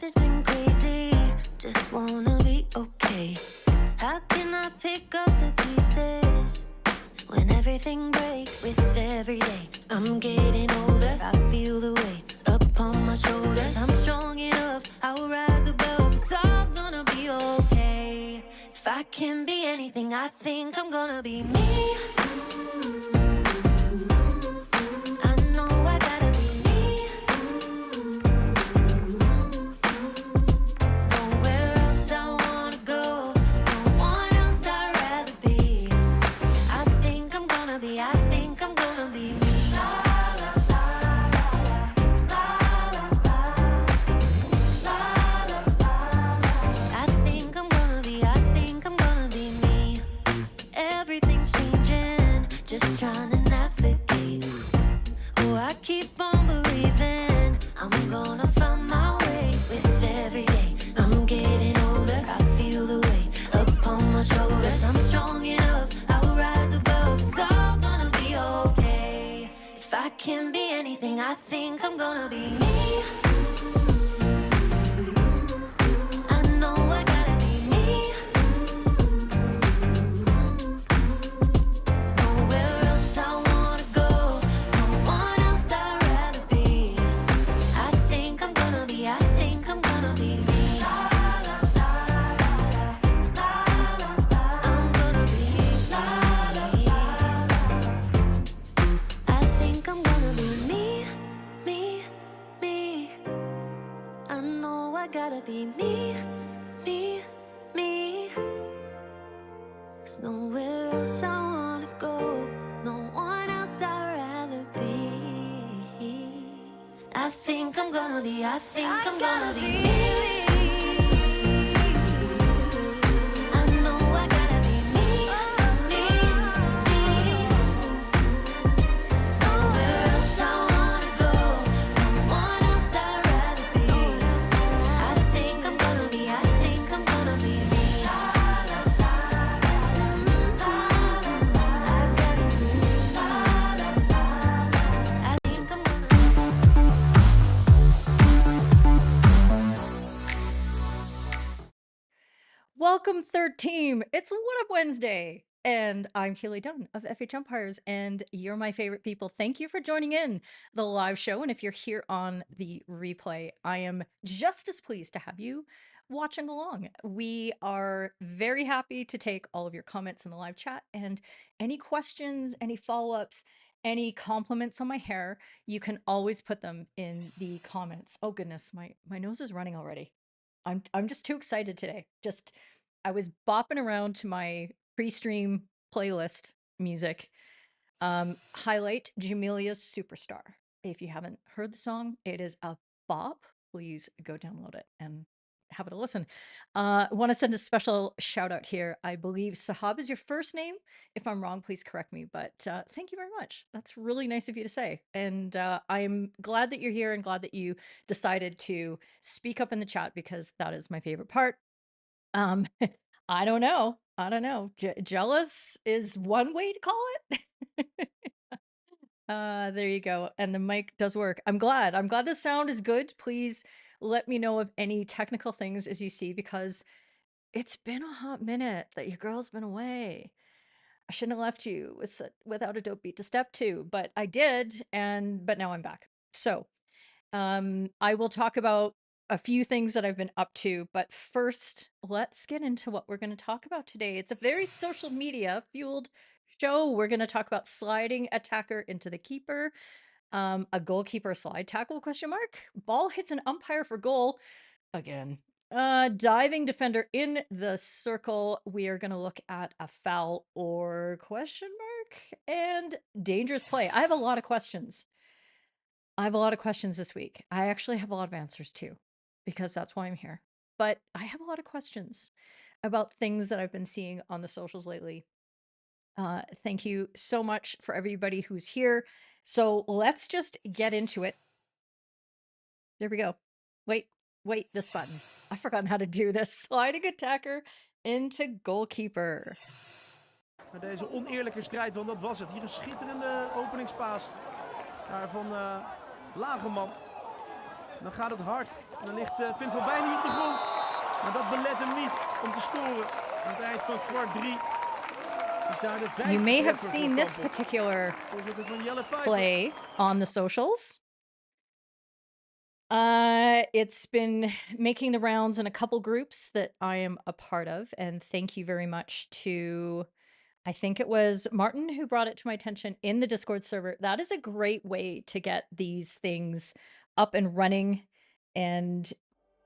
has been crazy. Just wanna be okay. How can I pick up the pieces when everything breaks with every day? I'm getting older, I feel the weight upon my shoulders. I'm strong enough, I'll rise above. It's all gonna be okay. If I can be anything, I think I'm gonna be me. I know I gotta be me. Nowhere else I wanna go, no one else I'd rather be. I think I'm gonna be me. Everything's changing, just trying to navigate. Oh, I keep on believing I'm gonna find my way with every day. I'm getting older, I feel the weight upon my shoulders. I'm strong enough, I'll rise above. It's all gonna be okay. If I can be anything, I think I'm gonna be me. I know I gotta be me. Nowhere else I wanna go, no one else I'd rather be. I think I'm gonna be me. I'm gonna be me. I think I'm gonna be me, me, me. I know I gotta be me, me, me. 'Cause nowhere else I wanna go, no one else I'd rather be. I think I'm gonna be me. I know I gotta be me, me, me. 'Cause nowhere else I wanna go, no one else I'd rather be. I think I'm gonna be me. I think I'm gonna be me. Welcome, third team. It's What Up Wednesday, and I'm Keely Dunn of FHumpires, and you're my favorite people. Thank you for joining in the live show, and if you're here on the replay, I am just as pleased to have you watching along. We are very happy to take all of your comments in the live chat, and any questions, any follow-ups, any compliments on my hair, you can always put them in the comments. Oh goodness, my nose is running already. I'm just too excited today. I was bopping around to my pre-stream playlist music. Highlight Jamelia's Superstar. If you haven't heard the song, it is a bop. Please go download it and have it a listen. Want to send a special shout out here. I believe Sahab is your first name. If I'm wrong, please correct me. But thank you very much. That's really nice of you to say. And I'm glad that you're here and glad that you decided to speak up in the chat because that is my favorite part. I don't know. Jealous is one way to call it. There you go. And the mic does work. I'm glad the sound is good. Please let me know of any technical things as you see, because it's been a hot minute that your girl's been away. I shouldn't have left you without a dope beat to step to, but I did, but now I'm back. So, I will talk about a few things that I've been up to, but first, let's get into what we're going to talk about today. It's a very social media fueled show. We're going to talk about sliding attacker into the keeper, a goalkeeper slide tackle ? Ball hits an umpire for goal again. Diving defender in the circle. We are going to look at a foul or ? And dangerous play. I have a lot of questions. This week. I actually have a lot of answers too, because that's why I'm here. But I have a lot of questions about things that I've been seeing on the socials lately. Thank you so much for everybody who's here. So let's just get into it. There we go. Wait, this button. I've forgotten how to do this. Sliding attacker into goalkeeper. Deze oneerlijke strijd, want dat was het. Hier een schitterende openingspaas. Maar van Lageman. Dan gaat het hard. En dan ligt Finn van Bijnen hier op de grond. Maar dat belet hem niet om te scoren. Aan het eind van kwart 3 is daar de vijfde You may have treffer seen voor this Kampong. particular Voorzitter van Jelle Vijver. play on the socials. It's been making the rounds in a couple groups that I am a part of, and thank you very much to, I think it was Martin who brought it to my attention in the Discord server. That is a great way to get these things up and running and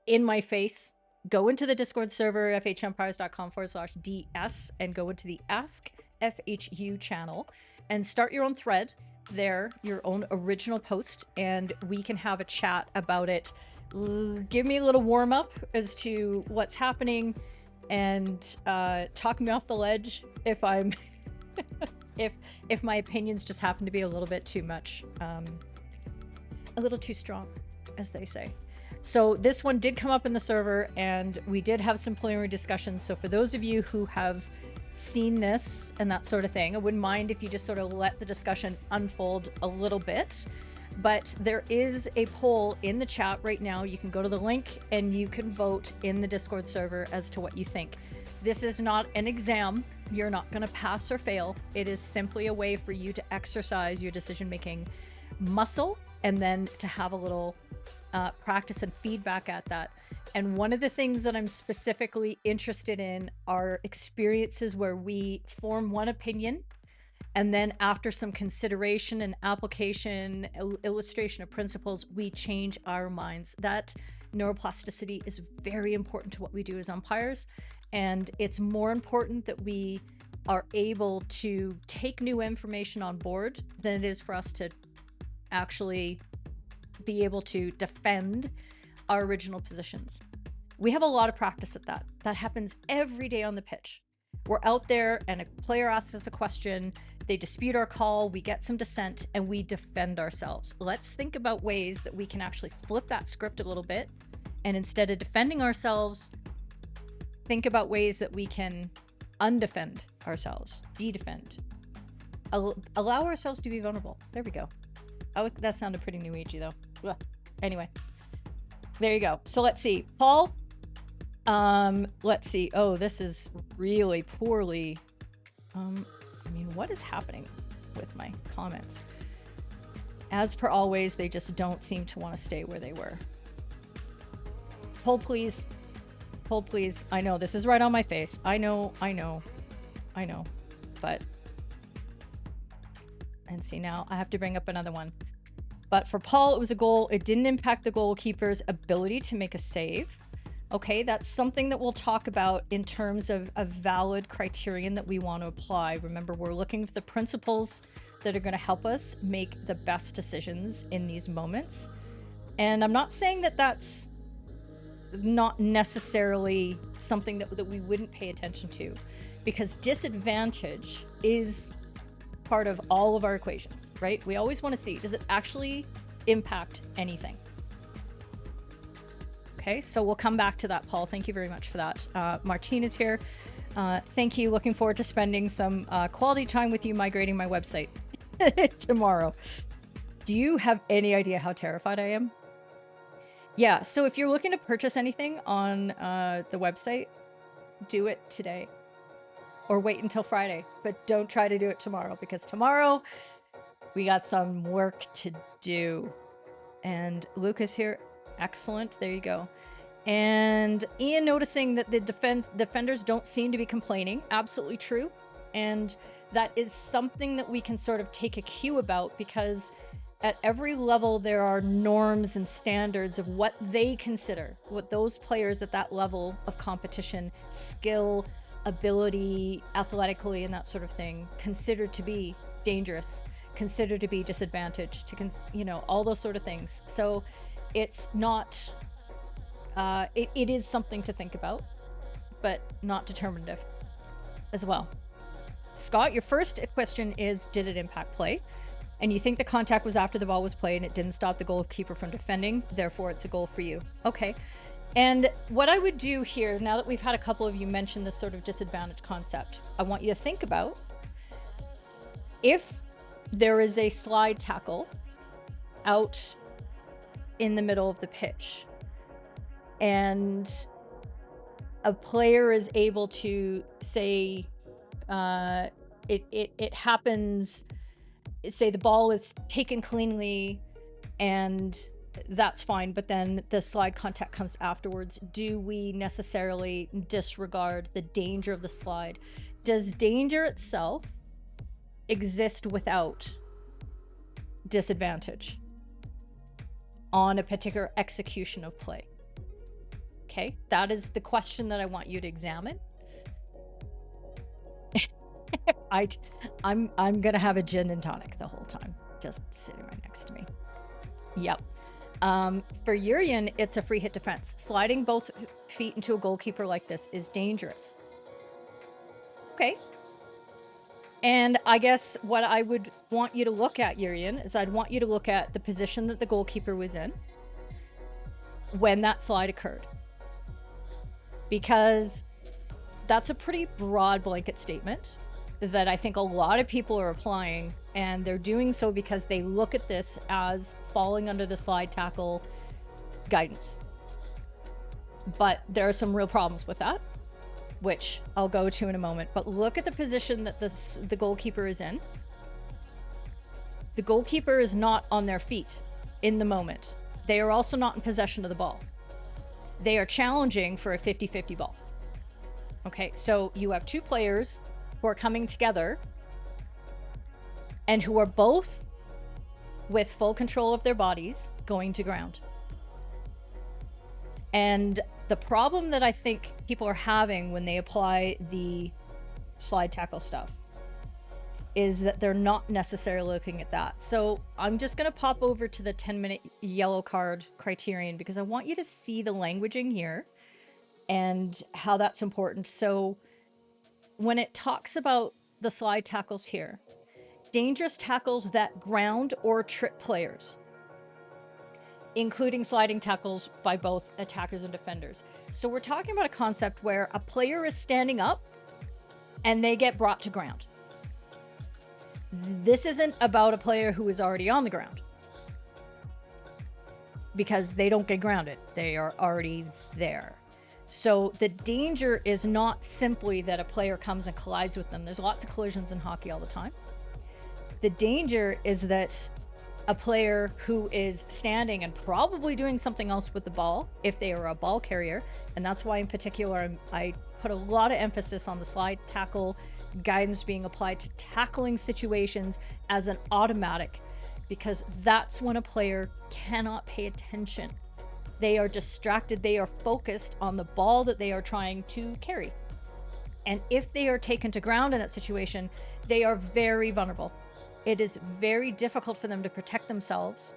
in my face. Go into the Discord server, fhumpires.com/ds, and go into the Ask FHU channel and start your own thread there, your own original post, and we can have a chat about it. Give me a little warm up as to what's happening and talk me off the ledge if I'm if my opinions just happen to be a little bit too much, a little too strong, as they say. So this one did come up in the server, and we did have some preliminary discussions. So for those of you who have seen this and that sort of thing, I wouldn't mind if you just sort of let the discussion unfold a little bit. But there is a poll in the chat right now. You can go to the link and you can vote in the Discord server as to what you think. This is not an exam. You're not going to pass or fail. It is simply a way for you to exercise your decision-making muscle and then to have a little practice and feedback at that. And one of the things that I'm specifically interested in are experiences where we form one opinion, and then after some consideration and application, illustration of principles, we change our minds. That neuroplasticity is very important to what we do as umpires. And it's more important that we are able to take new information on board than it is for us to actually be able to defend our original positions. We have a lot of practice at that. That happens every day on the pitch. We're out there and a player asks us a question, they dispute our call, we get some dissent, and we defend ourselves. Let's think about ways that we can actually flip that script a little bit, and instead of defending ourselves, think about ways that we can undefend ourselves, de-defend. Allow ourselves to be vulnerable. There we go. Oh, that sounded pretty new agey though. Ugh. Anyway, there you go. So let's see, Paul. Let's see. Oh, this is really poorly. I mean, what is happening with my comments? As per always, they just don't seem to want to stay where they were. Hold, please. Hold, please. I know this is right on my face. I know. But, and see, now I have to bring up another one. But for Paul, it was a goal. It didn't impact the goalkeeper's ability to make a save. Okay, that's something that we'll talk about in terms of a valid criterion that we want to apply. Remember, we're looking for the principles that are going to help us make the best decisions in these moments. And I'm not saying that that's not necessarily something that we wouldn't pay attention to, because disadvantage is part of all of our equations, right? We always want to see, does it actually impact anything? Okay, so we'll come back to that, Paul. Thank you very much for that. Martine is here. Thank you. Looking forward to spending some quality time with you migrating my website tomorrow. Do you have any idea how terrified I am? Yeah, so if you're looking to purchase anything on the website, do it today. Or wait until Friday, but don't try to do it tomorrow, because tomorrow we got some work to do. And Luke is here. Excellent. There you go. And Ian noticing that the defenders don't seem to be complaining. Absolutely true. And that is something that we can sort of take a cue about, because at every level there are norms and standards of what they consider, what those players at that level of competition, skill, ability, athletically, and that sort of thing, considered to be dangerous, considered to be disadvantaged, you know, all those sort of things. So it's not, it is something to think about, but not determinative as well. Scott, your first question is, did it impact play? And you think the contact was after the ball was played and it didn't stop the goalkeeper from defending, therefore it's a goal for you. Okay. And what I would do here, now that we've had a couple of you mention this sort of disadvantage concept, I want you to think about, if there is a slide tackle out in the middle of the pitch and a player is able to say it happens, say the ball is taken cleanly and that's fine, but then the slide contact comes afterwards, do we necessarily disregard the danger of the slide? Does danger itself exist without disadvantage on a particular execution of play? Okay, that is the question that I want you to examine. I'm gonna have a gin and tonic the whole time, just sitting right next to me. Yep. For Urian, it's a free hit defense. Sliding both feet into a goalkeeper like this is dangerous. Okay. And I guess what I would want you to look at, Urian, is I'd want you to look at the position that the goalkeeper was in when that slide occurred. Because that's a pretty broad blanket statement that I think a lot of people are applying, and they're doing so because they look at this as falling under the slide tackle guidance. But there are some real problems with that, which I'll go to in a moment. But look at the position that the goalkeeper is in. The goalkeeper is not on their feet in the moment. They are also not in possession of the ball. They are challenging for a 50-50 ball. Okay, so you have two players who are coming together and who are both with full control of their bodies going to ground. And the problem that I think people are having when they apply the slide tackle stuff is that they're not necessarily looking at that. So I'm just going to pop over to the 10-minute yellow card criterion because I want you to see the languaging here and how that's important. So when it talks about the slide tackles here, dangerous tackles that ground or trip players, including sliding tackles by both attackers and defenders. So we're talking about a concept where a player is standing up and they get brought to ground. This isn't about a player who is already on the ground, because they don't get grounded. They are already there. So the danger is not simply that a player comes and collides with them. There's lots of collisions in hockey all the time. The danger is that a player who is standing and probably doing something else with the ball, if they are a ball carrier, and that's why in particular I put a lot of emphasis on the slide tackle guidance being applied to tackling situations as an automatic, because that's when a player cannot pay attention. They are distracted. They are focused on the ball that they are trying to carry. And if they are taken to ground in that situation, they are very vulnerable. It is very difficult for them to protect themselves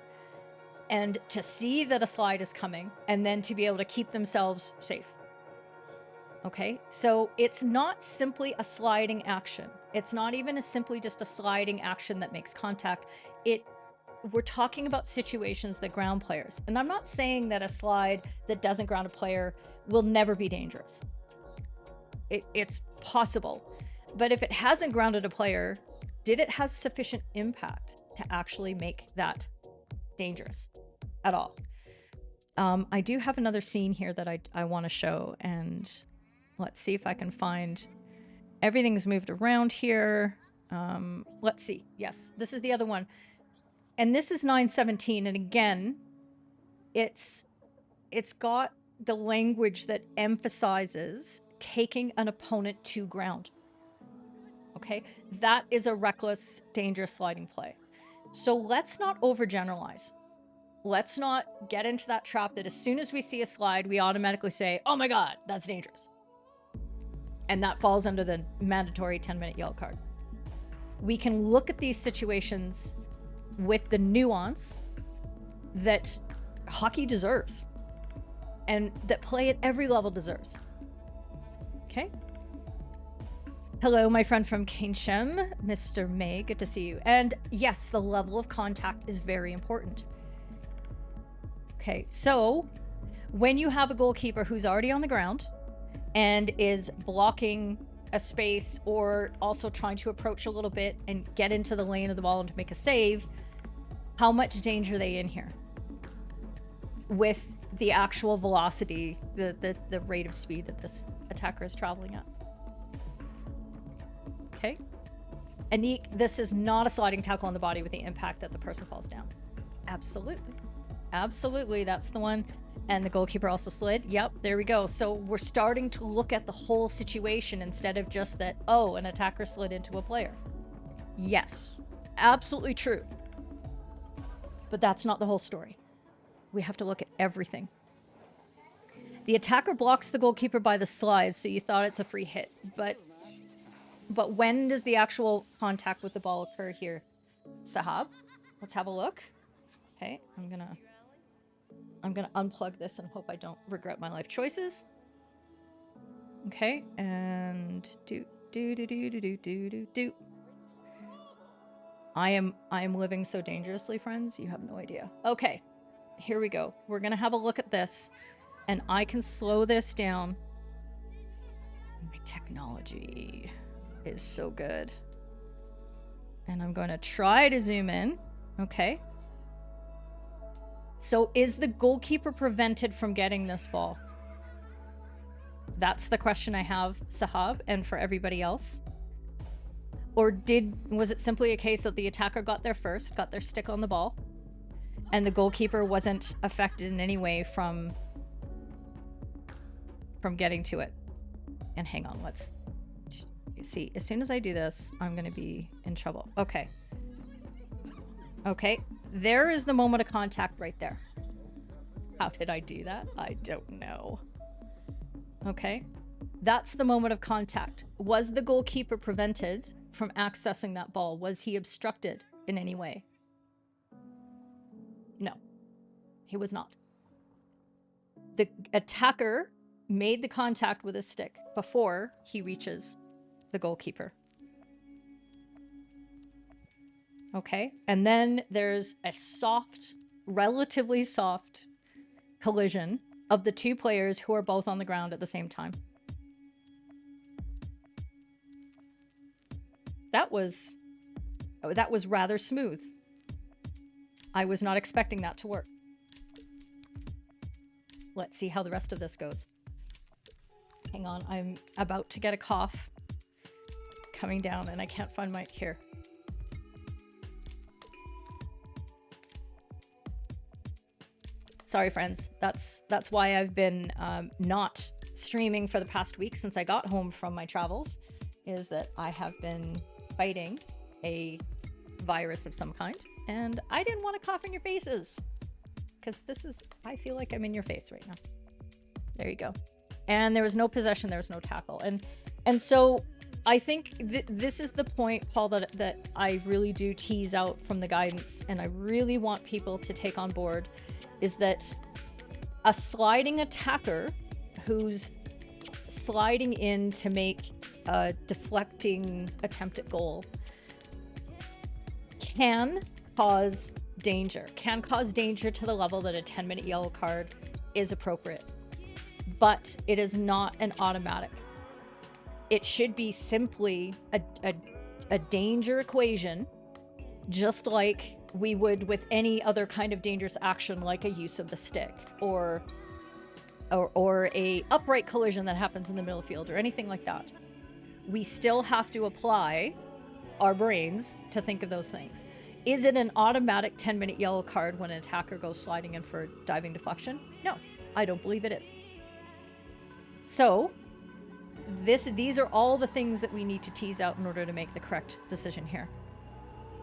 and to see that a slide is coming and then to be able to keep themselves safe. Okay, so it's not simply a sliding action. It's not even simply just a sliding action that makes contact. We're talking about situations that ground players. And I'm not saying that a slide that doesn't ground a player will never be dangerous. It's possible. But if it hasn't grounded a player, did it have sufficient impact to actually make that dangerous at all? I do have another scene here that I want to show, and let's see if I can find... Everything's moved around here. Let's see. Yes, this is the other one. And this is 917, and again, it's got the language that emphasizes taking an opponent to ground. Okay, that is a reckless, dangerous sliding play. So let's not overgeneralize. Let's not get into that trap that as soon as we see a slide, we automatically say, oh my God, that's dangerous. And that falls under the mandatory 10-minute yellow card. We can look at these situations with the nuance that hockey deserves and that play at every level deserves. Okay. Hello, my friend from Kampong, Mr. May, good to see you. And yes, the level of contact is very important. Okay, so when you have a goalkeeper who's already on the ground and is blocking a space or also trying to approach a little bit and get into the lane of the ball and to make a save, how much danger are they in here? with the actual velocity, the rate of speed that this attacker is traveling at. Okay. Anik, this is not a sliding tackle on the body with the impact that the person falls down. Absolutely. Absolutely, that's the one. And the goalkeeper also slid. Yep, there we go. So we're starting to look at the whole situation instead of just that, oh, an attacker slid into a player. Yes, absolutely true. But that's not the whole story. We have to look at everything. The attacker blocks the goalkeeper by the slide, so you thought it's a free hit. But when does the actual contact with the ball occur here? Sahab, let's have a look. Okay, I'm gonna unplug this and hope I don't regret my life choices. Okay, and do. I am living so dangerously, friends. You have no idea. Okay, here we go. We're gonna have a look at this, and I can slow this down. My technology is so good. And I'm going to try to zoom in. Okay. So is the goalkeeper prevented from getting this ball? That's the question I have, Sahab, and for everybody else. Or was it simply a case that the attacker got there first, got their stick on the ball, and the goalkeeper wasn't affected in any way from getting to it? And hang on, let's see. As soon as I do this, I'm going to be in trouble. Okay. Okay. There is the moment of contact right there. How did I do that? I don't know. Okay. That's the moment of contact. Was the goalkeeper prevented from accessing that ball? Was he obstructed in any way? No. He was not. The attacker made the contact with his stick before he reaches the goalkeeper. Okay, and then there's a soft, relatively soft collision of the two players who are both on the ground at the same time. That was rather smooth. I was not expecting that to work. Let's see how the rest of this goes. Hang on, I'm about to get a cough coming down and I can't find my... Here. Sorry, friends. That's why I've been not streaming for the past week since I got home from my travels, is that I have been fighting a virus of some kind, and I didn't want to cough in your faces, because I feel like I'm in your face right now. There you go. And there was no possession, there was no tackle. And so I think this is the point, Paul, that I really do tease out from the guidance, and I really want people to take on board, is that a sliding attacker who's sliding in to make a deflecting attempt at goal can cause danger to the level that a 10-minute yellow card is appropriate. But it is not an automatic. It should be simply a danger equation, just like we would with any other kind of dangerous action, like a use of the stick or a upright collision that happens in the middle field or anything like that. We still have to apply our brains to think of those things. Is it an automatic 10-minute yellow card when an attacker goes sliding in for diving deflection? No, I don't believe it is. So these are all the things that we need to tease out in order to make the correct decision here.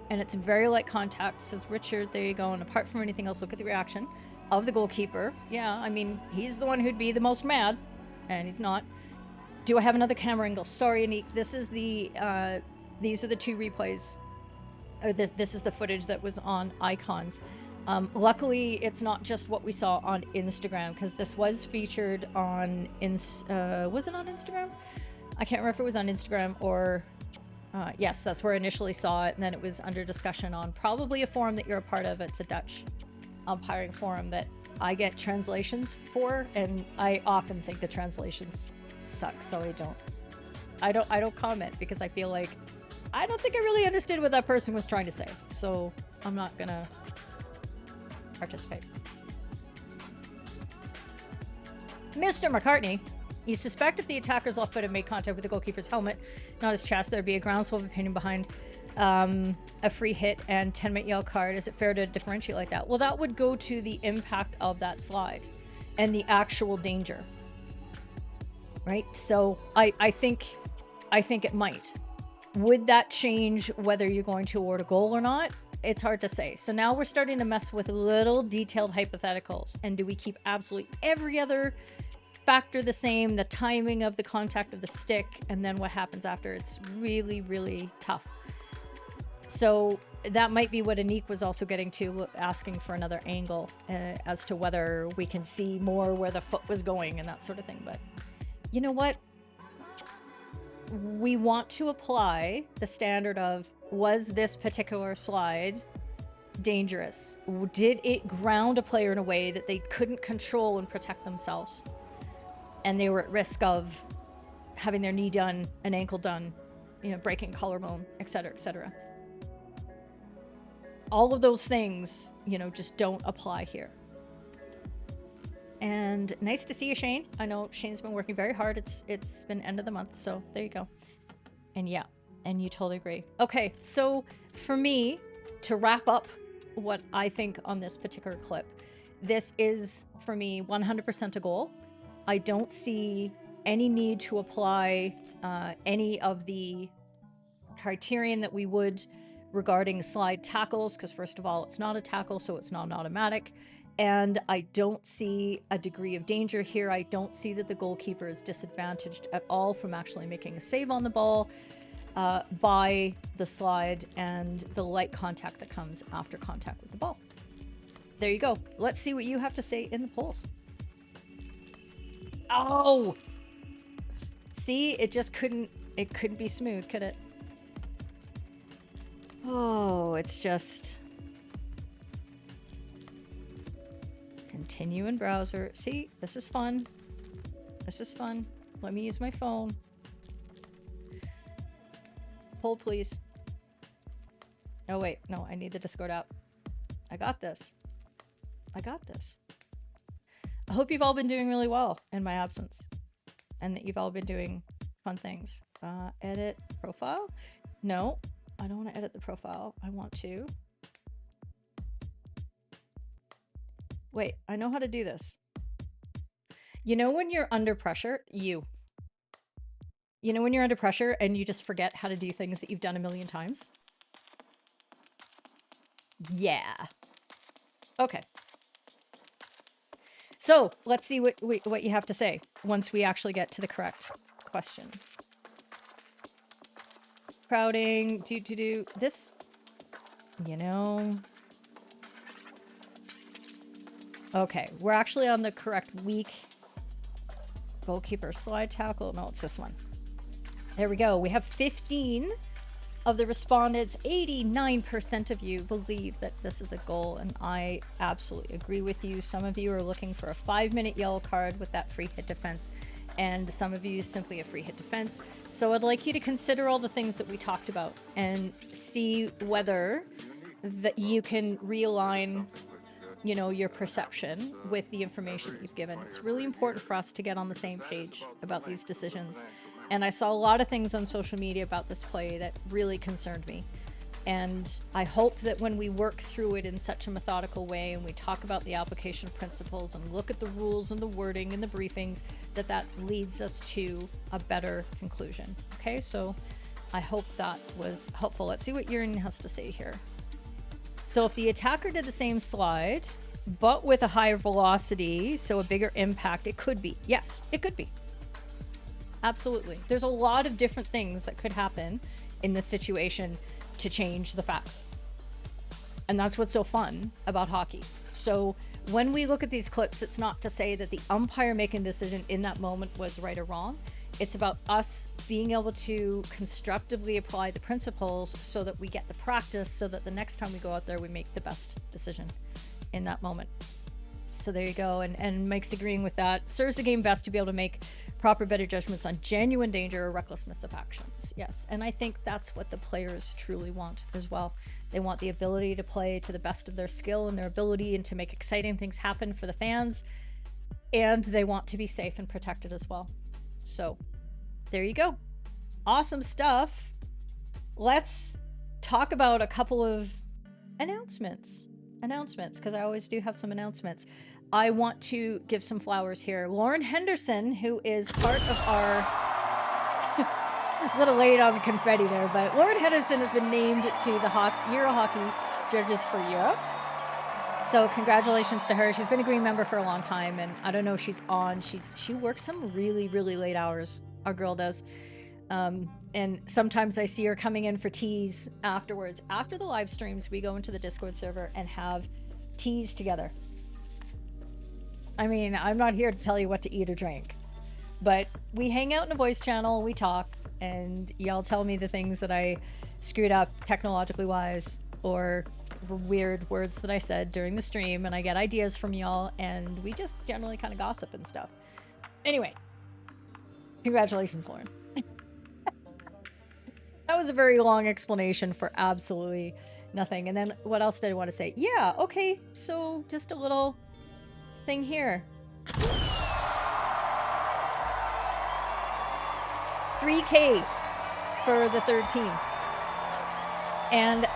And it's very light contact, says Richard. There you go. And apart from anything else, look at the reaction of the goalkeeper. Yeah, I mean, he's the one who'd be the most mad, and he's not. Do I have another camera angle? Sorry, Anik. This is these are the two replays. This is the footage that was on Icons. Luckily, it's not just what we saw on Instagram, because this was featured on was it on Instagram? I can't remember if it was on Instagram or yes, that's where I initially saw it, and then it was under discussion on probably a forum that you're a part of. It's a Dutch umpiring forum that I get translations for, and I often think the translations suck, so I don't comment, because I feel like I don't think I really understood what that person was trying to say, so I'm not gonna participate. Mr. McCartney, you suspect if the attacker's left foot had made contact with the goalkeeper's helmet, not his chest, there'd be a groundswell of opinion behind a free hit and 10-minute yellow card. Is it fair to differentiate like that? Well, that would go to the impact of that slide and the actual danger, right? So I think it might. Would that change whether you're going to award a goal or not? It's hard to say. So now we're starting to mess with little detailed hypotheticals. And do we keep absolutely every other factor the same, the timing of the contact of the stick, and then what happens after? It's really, really tough. So that might be what Anik was also getting to, asking for another angle as to whether we can see more where the foot was going and that sort of thing. But you know what? We want to apply the standard of, was this particular slide dangerous? Did it ground a player in a way that they couldn't control and protect themselves? And they were at risk of having their knee done, an ankle done, you know, breaking collarbone, etc., etc. All of those things, you know, just don't apply here. And nice to see you, Shane. I know Shane's been working very hard. It's been end of the month, so there you go. And yeah, and you totally agree. Okay, so for me, to wrap up what I think on this particular clip, this is, for me, 100% a goal. I don't see any need to apply any of the criterion that we would regarding slide tackles, because first of all, it's not a tackle, so it's not an automatic. And I don't see a degree of danger here. I don't see that the goalkeeper is disadvantaged at all from actually making a save on the ball by the slide and the light contact that comes after contact with the ball. There you go. Let's see what you have to say in the polls. Oh! See, it just couldn't be smooth, could it? Oh, it's just... Continue in browser. See, this is fun. This is fun. Let me use my phone. Hold, please. Oh, wait. No, I need the Discord app. I got this. I got this. I hope you've all been doing really well in my absence. And that you've all been doing fun things. Edit profile? No, I don't want to edit the profile. I want to... Wait, I know how to do this. You know when you're under pressure, you know when you're under pressure and you just forget how to do things that you've done a million times? Yeah. Okay. So let's see what you have to say once we actually get to the correct question. Crowding, do this, you know... Okay, we're actually on the correct week. Goalkeeper slide tackle. No, it's this one. There we go. We have 15 of the respondents. 89% of you believe that this is a goal, and I absolutely agree with you. Some of you are looking for a 5-minute yellow card with that free hit defense, and some of you simply a free hit defense. So I'd like you to consider all the things that we talked about and see whether that you can realign, you know, your perception with the information that you've given. It's really important for us to get on the same page about these decisions. And I saw a lot of things on social media about this play that really concerned me. And I hope that when we work through it in such a methodical way and we talk about the application of principles and look at the rules and the wording and the briefings, that leads us to a better conclusion. Okay, so I hope that was helpful. Let's see what Urin has to say here. So if the attacker did the same slide, but with a higher velocity, so a bigger impact, it could be. Yes, it could be. Absolutely. There's a lot of different things that could happen in this situation to change the facts. And that's what's so fun about hockey. So when we look at these clips, it's not to say that the umpire making a decision in that moment was right or wrong. It's about us being able to constructively apply the principles so that we get the practice, so that the next time we go out there, we make the best decision in that moment. So there you go. And Mike's agreeing with that. Serves the game best to be able to make proper, better judgments on genuine danger or recklessness of actions. Yes. And I think that's what the players truly want as well. They want the ability to play to the best of their skill and their ability and to make exciting things happen for the fans. and they want to be safe and protected as well. So there you go. Awesome stuff. Let's talk about a couple of announcements, because I always do have some announcements. I want to give some flowers here. Lauren Henderson, who is part of our a little late on the confetti there, but Lauren Henderson has been named to the Euro Hockey Judges for Europe. So congratulations to her. She's been a green member for a long time, and I don't know if she's on. She works some really, really late hours. Our girl does. And sometimes I see her coming in for teas afterwards. After the live streams, we go into the Discord server and have teas together. I mean, I'm not here to tell you what to eat or drink, but we hang out in a voice channel, we talk, and y'all tell me the things that I screwed up technologically wise, or weird words that I said during the stream, and I get ideas from y'all, and we just generally kind of gossip and stuff. Anyway, congratulations, Lauren. That was a very long explanation for absolutely nothing. And then what else did I want to say? Yeah, okay, so just a little thing here. 3K for the third team. And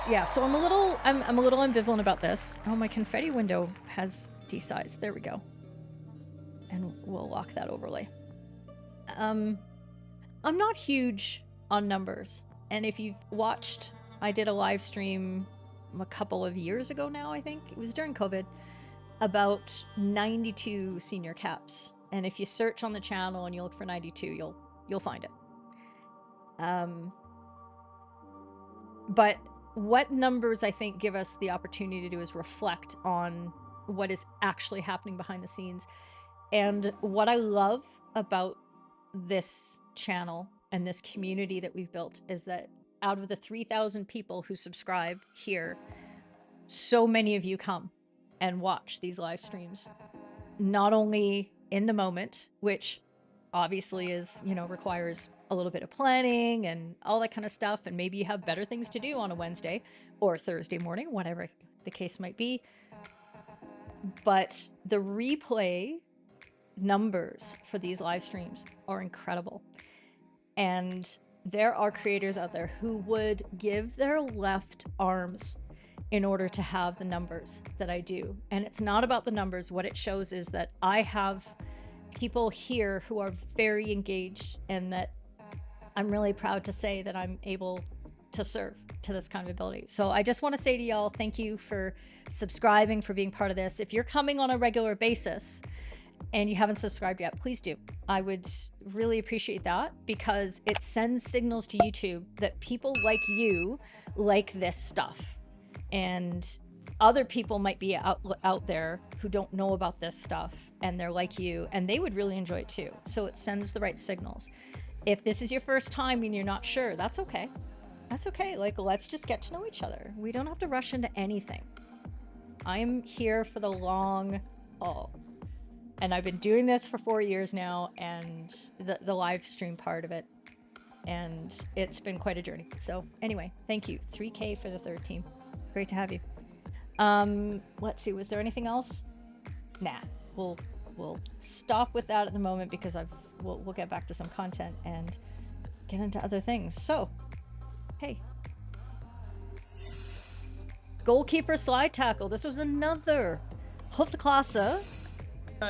yeah, so I'm a little ambivalent about this. Oh, my confetti window has desized. There we go. And we'll lock that overlay. I'm not huge on numbers. And if you've watched, I did a live stream a couple of years ago now, I think. It was during COVID, about 92 senior caps. And if you search on the channel and you look for 92, you'll find it. But what numbers I think give us the opportunity to do is reflect on what is actually happening behind the scenes. And what I love about this channel and this community that we've built is that out of the 3,000 people who subscribe here, so many of you come and watch these live streams, not only in the moment, which obviously is, you know, requires a little bit of planning and all that kind of stuff, and maybe you have better things to do on a Wednesday or Thursday morning, whatever the case might be, but the replay numbers for these live streams are incredible. And there are creators out there who would give their left arms in order to have the numbers that I do. And it's not about the numbers. What it shows is that I have people here who are very engaged, and that I'm really proud to say that I'm able to serve to this kind of ability. So I just want to say to y'all, thank you for subscribing, for being part of this. If you're coming on a regular basis and you haven't subscribed yet, please do. I would really appreciate that, because it sends signals to YouTube that people like you like this stuff. And other people might be out there who don't know about this stuff, and they're like you, and they would really enjoy it too. So it sends the right signals. If this is your first time and you're not sure, that's okay. That's okay. Like, let's just get to know each other. We don't have to rush into anything. I'm here for the long haul. And I've been doing this for 4 years now, and the live stream part of it. And it's been quite a journey. So anyway, thank you. 3K for the third team. Great to have you. Let's see, was there anything else? Nah, we'll stop with that at the moment, because we'll get back to some content and get into other things. So, hey. Goalkeeper slide tackle. This was another Hoofdklasse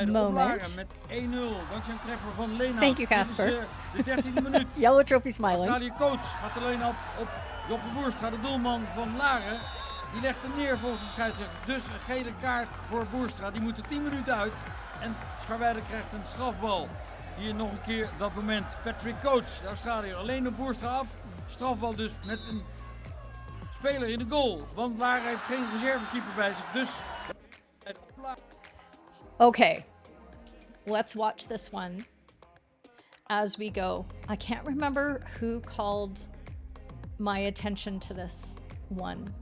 moment. Met 1-0 dankzij een treffer van Laren. Thank you, Casper. Dit is de 13e minuut. Yellow trophy smiling. Australië coach gaat alleen op Joppe Boerstra, de doelman van Laren. Die legt hem neer volgens de scheidsrechter. Dus een gele kaart voor Boerstra. Die moet er 10 minuten uit. En Schaeweijde krijgt een strafbal. Hier nog een keer dat moment. Patrick Coach, de Australiër, alleen op Boerstra af. Strafbal dus met een speler in de goal. Want Laren heeft geen reservekeeper bij zich. Dus... Okay, let's watch this one as we go. I can't remember who called my attention to this one,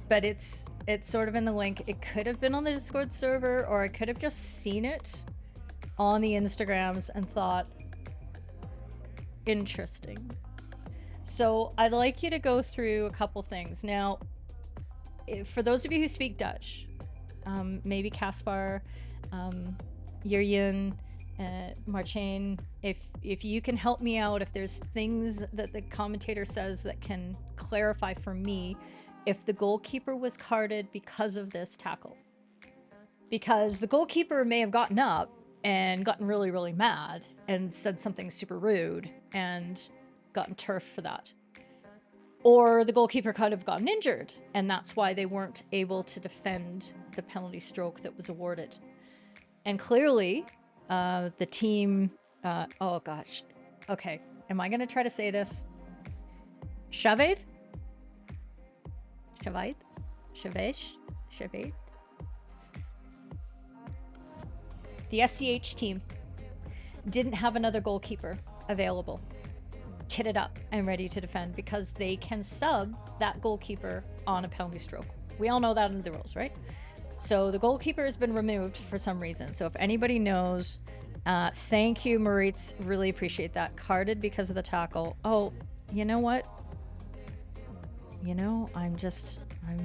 but it's sort of in the link. It could have been on the Discord server, or I could have just seen it on the Instagrams and thought, interesting. So I'd like you to go through a couple things. Now, for those of you who speak Dutch, maybe Kaspar, Yurien, Marchain, if you can help me out, if there's things that the commentator says that can clarify for me if the goalkeeper was carded because of this tackle. Because the goalkeeper may have gotten up and gotten really, really mad and said something super rude and gotten turfed for that. Or the goalkeeper could have gotten injured, and that's why they weren't able to defend the penalty stroke that was awarded. And clearly, the team... oh, gosh. Okay. Am I going to try to say this? Schaeweijde? Schaeweijde? Schaeweijde? The SCH team didn't have another goalkeeper available, kitted up and ready to defend, because they can sub that goalkeeper on a penalty stroke. We all know that under the rules, right? So the goalkeeper has been removed for some reason. So if anybody knows, thank you, Maritz. Really appreciate that. Carded because of the tackle. Oh, you know what? You know, I'm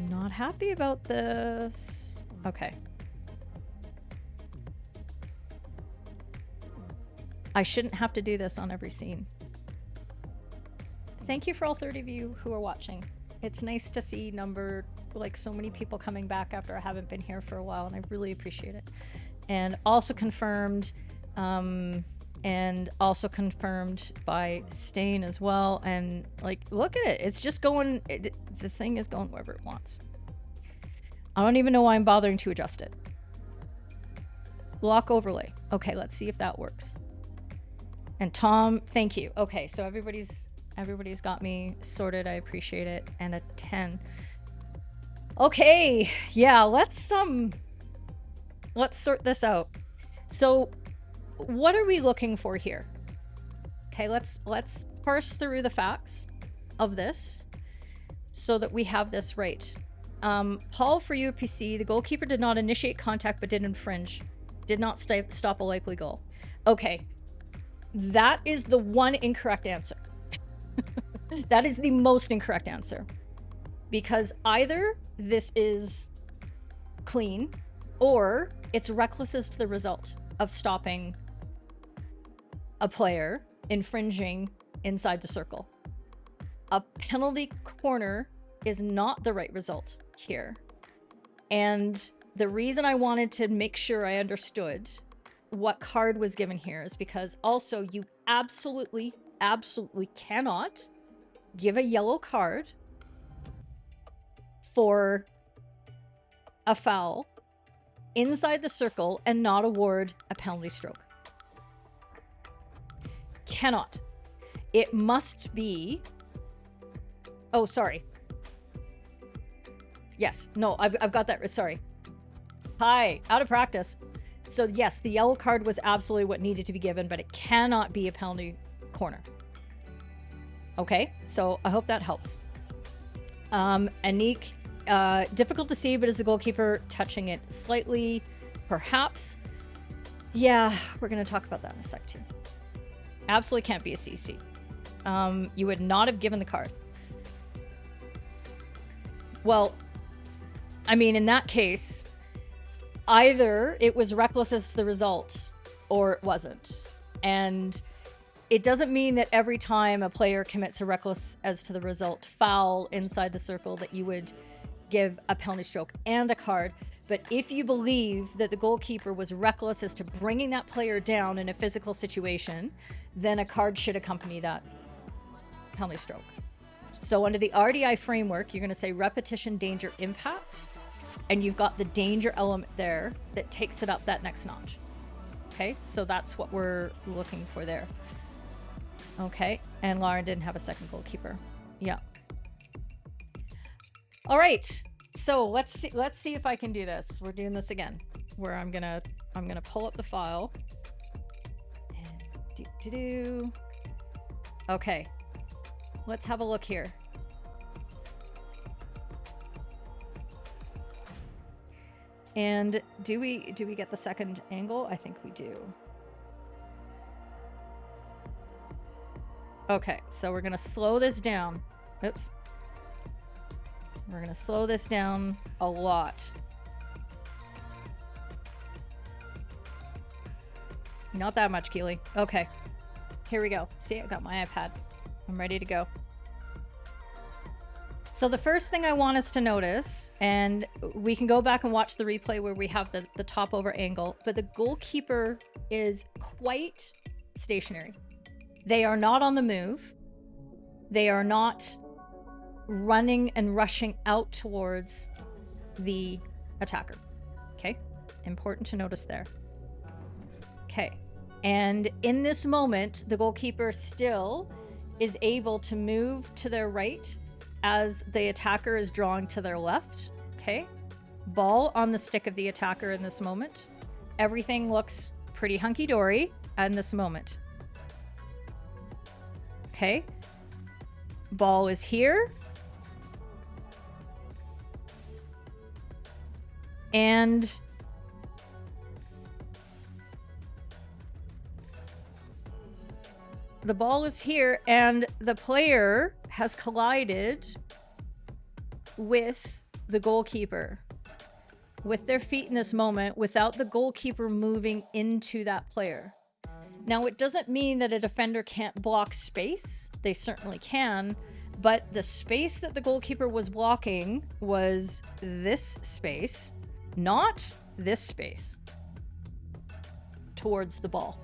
not happy about this. Okay. I shouldn't have to do this on every scene. Thank you for all 30 of you who are watching. It's nice to see so many people coming back after I haven't been here for a while, and I really appreciate it. And also confirmed, by Stain as well. And look at it. It's just going, the thing is going wherever it wants. I don't even know why I'm bothering to adjust it. Lock overlay. Okay, let's see if that works. And Tom, thank you. Okay, so everybody's got me sorted. I appreciate it. And a 10. Okay, yeah, let's sort this out. So what are we looking for here? Okay, let's parse through the facts of this so that we have this right. Paul for UPC, the goalkeeper did not initiate contact but did infringe. Did not stop a likely goal. Okay, that is the one incorrect answer. That is the most incorrect answer. Because either this is clean or it's reckless as to the result of stopping a player infringing inside the circle. A penalty corner is not the right result here. And the reason I wanted to make sure I understood what card was given here is because also you absolutely cannot give a yellow card for a foul inside the circle and not award a penalty stroke. Cannot. It must be... Oh, sorry. Yes. No, I've got that. Sorry. Hi. Out of practice. So yes, the yellow card was absolutely what needed to be given, but it cannot be a penalty corner. Okay, so I hope that helps. Anik, difficult to see, but is the goalkeeper touching it slightly? Perhaps. Yeah, we're going to talk about that in a sec too. Absolutely can't be a CC. You would not have given the card. Well, I mean, in that case, either it was reckless as to the result or it wasn't. And it doesn't mean that every time a player commits a reckless as to the result foul inside the circle that you would give a penalty stroke and a card. But if you believe that the goalkeeper was reckless as to bringing that player down in a physical situation, then a card should accompany that penalty stroke. So under the RDI framework, you're going to say repetition, danger, impact. And you've got the danger element there that takes it up that next notch. Okay, so that's what we're looking for there. Okay, and Laren didn't have a second goalkeeper. Yeah. All right, so let's see if I can do this. We're doing this again, where I'm gonna pull up the file. And okay, let's have a look here. And do we get the second angle? I think we do. Okay, so we're gonna slow this down. Oops. We're gonna slow this down a lot. Not that much, Keely. Okay. Here we go. See, I got my iPad. I'm ready to go. So the first thing I want us to notice, and we can go back and watch the replay where we have the top over angle, but the goalkeeper is quite stationary. They are not on the move. They are not running and rushing out towards the attacker. Okay, important to notice there. Okay, and in this moment, the goalkeeper still is able to move to their right as the attacker is drawing to their left. Okay, ball on the stick of the attacker in this moment. Everything looks pretty hunky-dory in this moment. Okay, ball is here. And the ball is here, and the player has collided with the goalkeeper with their feet in this moment without the goalkeeper moving into that player. Now, it doesn't mean that a defender can't block space. They certainly can, but the space that the goalkeeper was blocking was this space, not this space towards the ball.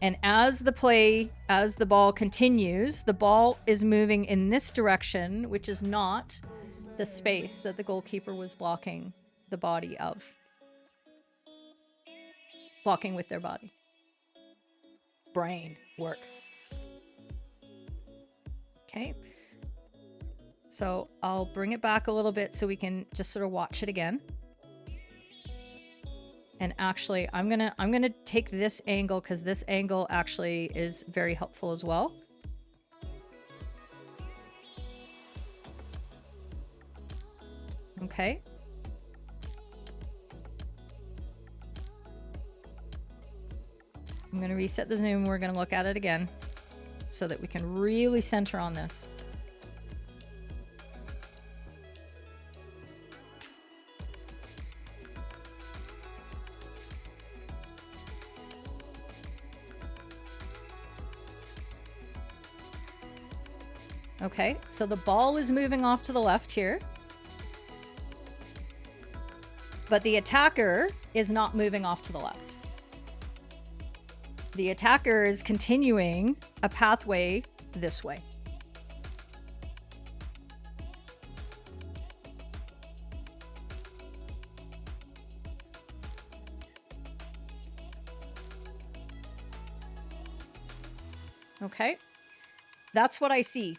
And as the ball continues, the ball is moving in this direction, which is not the space that the goalkeeper was blocking the body of. Blocking with their body. Brain work. Okay. So I'll bring it back a little bit so we can just sort of watch it again. And actually, I'm gonna take this angle because this angle actually is very helpful as well. Okay. I'm gonna reset the zoom. We're gonna look at it again so that we can really center on this. Okay, so the ball is moving off to the left here. But the attacker is not moving off to the left. The attacker is continuing a pathway this way. Okay, that's what I see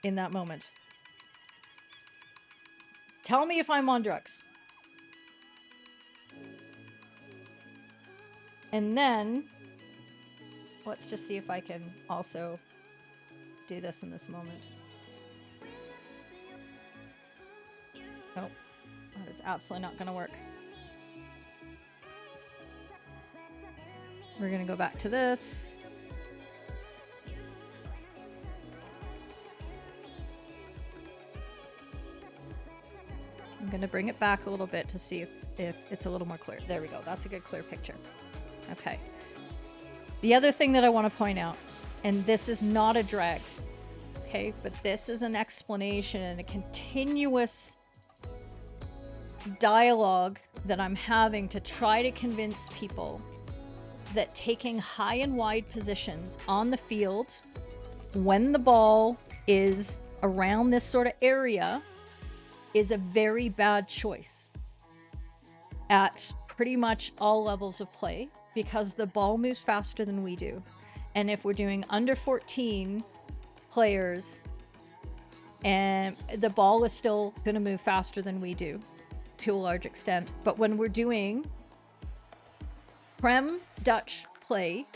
in that moment. Tell me if I'm on drugs. And then let's just see if I can also do this in this moment. Oh, that is absolutely not going to work. We're going to go back to this. I'm going to bring it back a little bit to see if it's a little more clear. There we go. That's a good clear picture. Okay. The other thing that I want to point out, and this is not a drag, okay, but this is an explanation and a continuous dialogue that I'm having to try to convince people that taking high and wide positions on the field when the ball is around this sort of area is a very bad choice at pretty much all levels of play because the ball moves faster than we do. And if we're doing under 14 players, and the ball is still going to move faster than we do to a large extent. But when we're doing Prem Dutch play,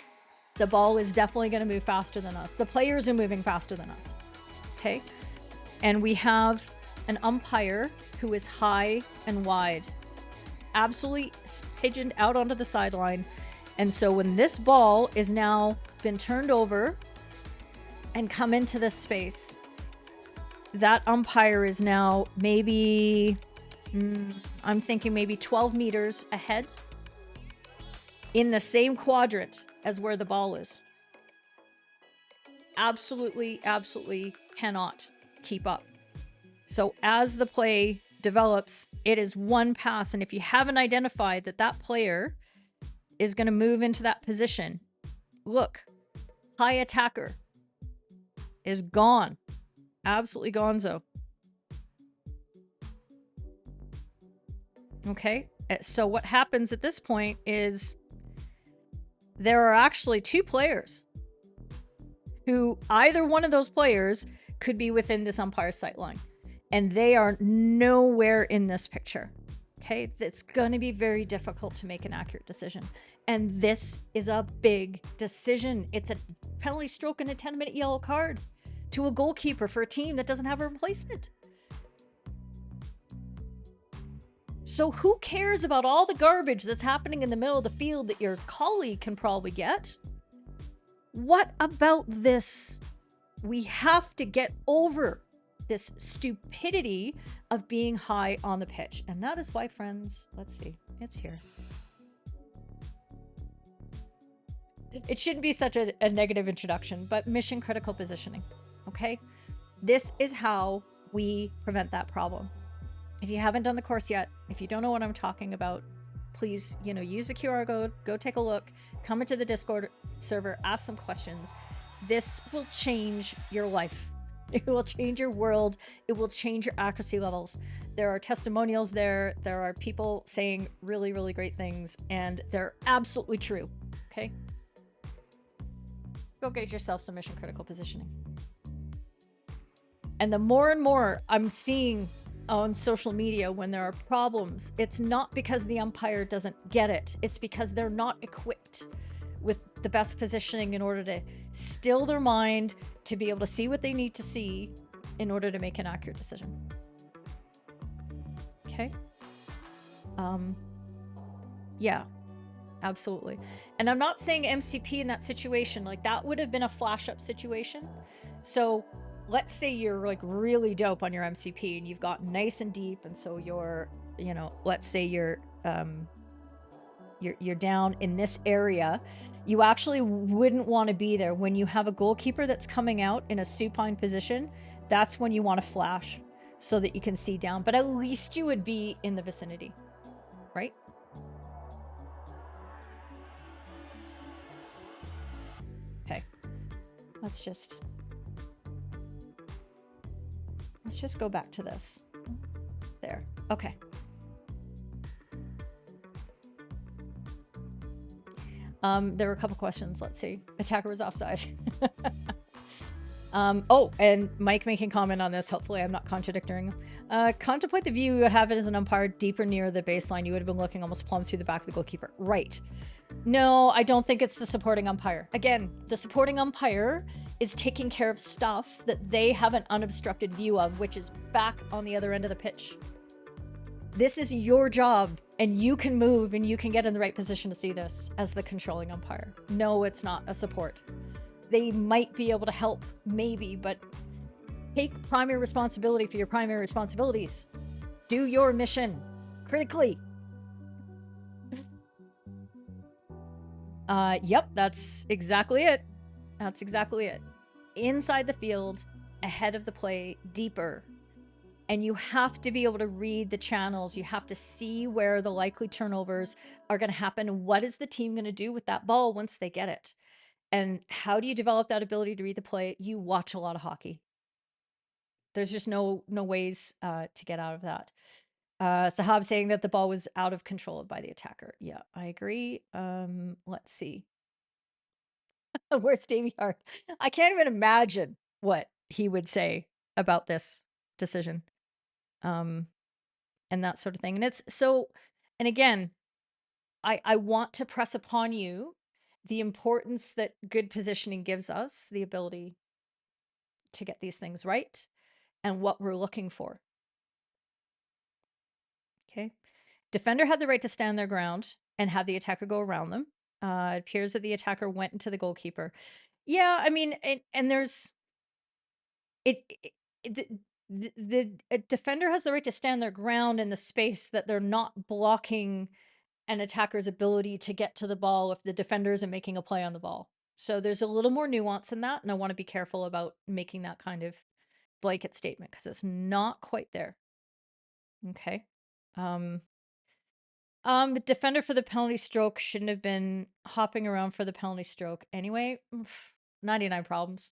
the ball is definitely going to move faster than us. The players are moving faster than us. Okay? And we have an umpire who is high and wide, absolutely pigeoned out onto the sideline. And so when this ball is now been turned over and come into this space, that umpire is now maybe, I'm thinking maybe 12 meters ahead in the same quadrant as where the ball is. Absolutely, absolutely cannot keep up. So as the play develops, it is one pass. And if you haven't identified that that player is going to move into that position, look, high attacker is gone. Absolutely gonzo. Okay, so what happens at this point is there are actually two players who either one of those players could be within this umpire's sight line, and they are nowhere in this picture. Okay, it's going to be very difficult to make an accurate decision. And this is a big decision. It's a penalty stroke and a 10-minute yellow card to a goalkeeper for a team that doesn't have a replacement. So who cares about all the garbage that's happening in the middle of the field that your colleague can probably get? What about this? We have to get over this stupidity of being high on the pitch. And that is why, friends, let's see, it's here. It shouldn't be such a negative introduction, but mission critical positioning, okay? This is how we prevent that problem. If you haven't done the course yet, if you don't know what I'm talking about, please, use the QR code, go take a look, come into the Discord server, ask some questions. This will change your life. It will change your world. It will change your accuracy levels. There are testimonials there. There are people saying really, really great things, and they're absolutely true. Okay? Go get yourself some mission critical positioning. And the more and more I'm seeing on social media when there are problems, it's not because the umpire doesn't get it. It's because they're not equipped with the best positioning in order to still their mind, to be able to see what they need to see in order to make an accurate decision. Okay? Yeah, absolutely. And I'm not saying MCP in that situation, like that would have been a flash up situation. So let's say you're like really dope on your MCP and you've got nice and deep, and so you're, let's say you're down in this area. You actually wouldn't want to be there. When you have a goalkeeper that's coming out in a supine position, that's when you want to flash so that you can see down, but at least you would be in the vicinity, right? Okay, let's just go back to this. There. Okay. There were a couple questions. Let's see. Attacker was offside. Oh, and Mike making comment on this. Hopefully I'm not contradicting him. Contemplate the view you would have it as an umpire deeper near the baseline. You would have been looking almost plumb through the back of the goalkeeper. Right. No, I don't think it's the supporting umpire. Again, the supporting umpire is taking care of stuff that they have an unobstructed view of, which is back on the other end of the pitch. This is your job, and you can move and you can get in the right position to see this as the controlling umpire. No, it's not a support. They might be able to help, maybe, but take primary responsibility for your primary responsibilities. Do your mission critically. Yep, that's exactly it. That's exactly it. Inside the field, ahead of the play, deeper. And you have to be able to read the channels. You have to see where the likely turnovers are going to happen. What is the team going to do with that ball once they get it? And how do you develop that ability to read the play? You watch a lot of hockey. There's just no ways to get out of that. Sahab saying that the ball was out of control by the attacker. Yeah, I agree. Let's see. Where's Davey Hart? I can't even imagine what he would say about this decision. And that sort of thing. And it's so, and again, I want to press upon you the importance that good positioning gives us, the ability to get these things right and what we're looking for. Okay. Defender had the right to stand their ground and have the attacker go around them. It appears that the attacker went into the goalkeeper. Yeah, I mean, and there's the defender has the right to stand their ground in the space that they're not blocking an attacker's ability to get to the ball if the defender isn't making a play on the ball. So there's a little more nuance in that, and I want to be careful about making that kind of blanket statement because it's not quite there. Okay. The defender for the penalty stroke shouldn't have been hopping around for the penalty stroke anyway. 99 problems.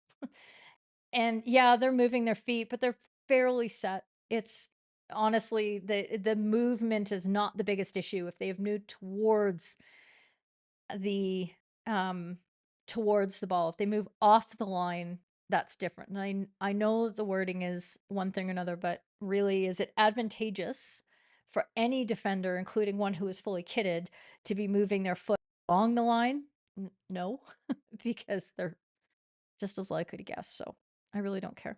And yeah, they're moving their feet, but they're fairly set. It's honestly the movement is not the biggest issue. If they have moved the towards the ball, if they move off the line, that's different. And I know the wording is one thing or another, but really, is it advantageous for any defender, including one who is fully kitted, to be moving their foot along the line? No, because they're just as likely to guess. So I really don't care.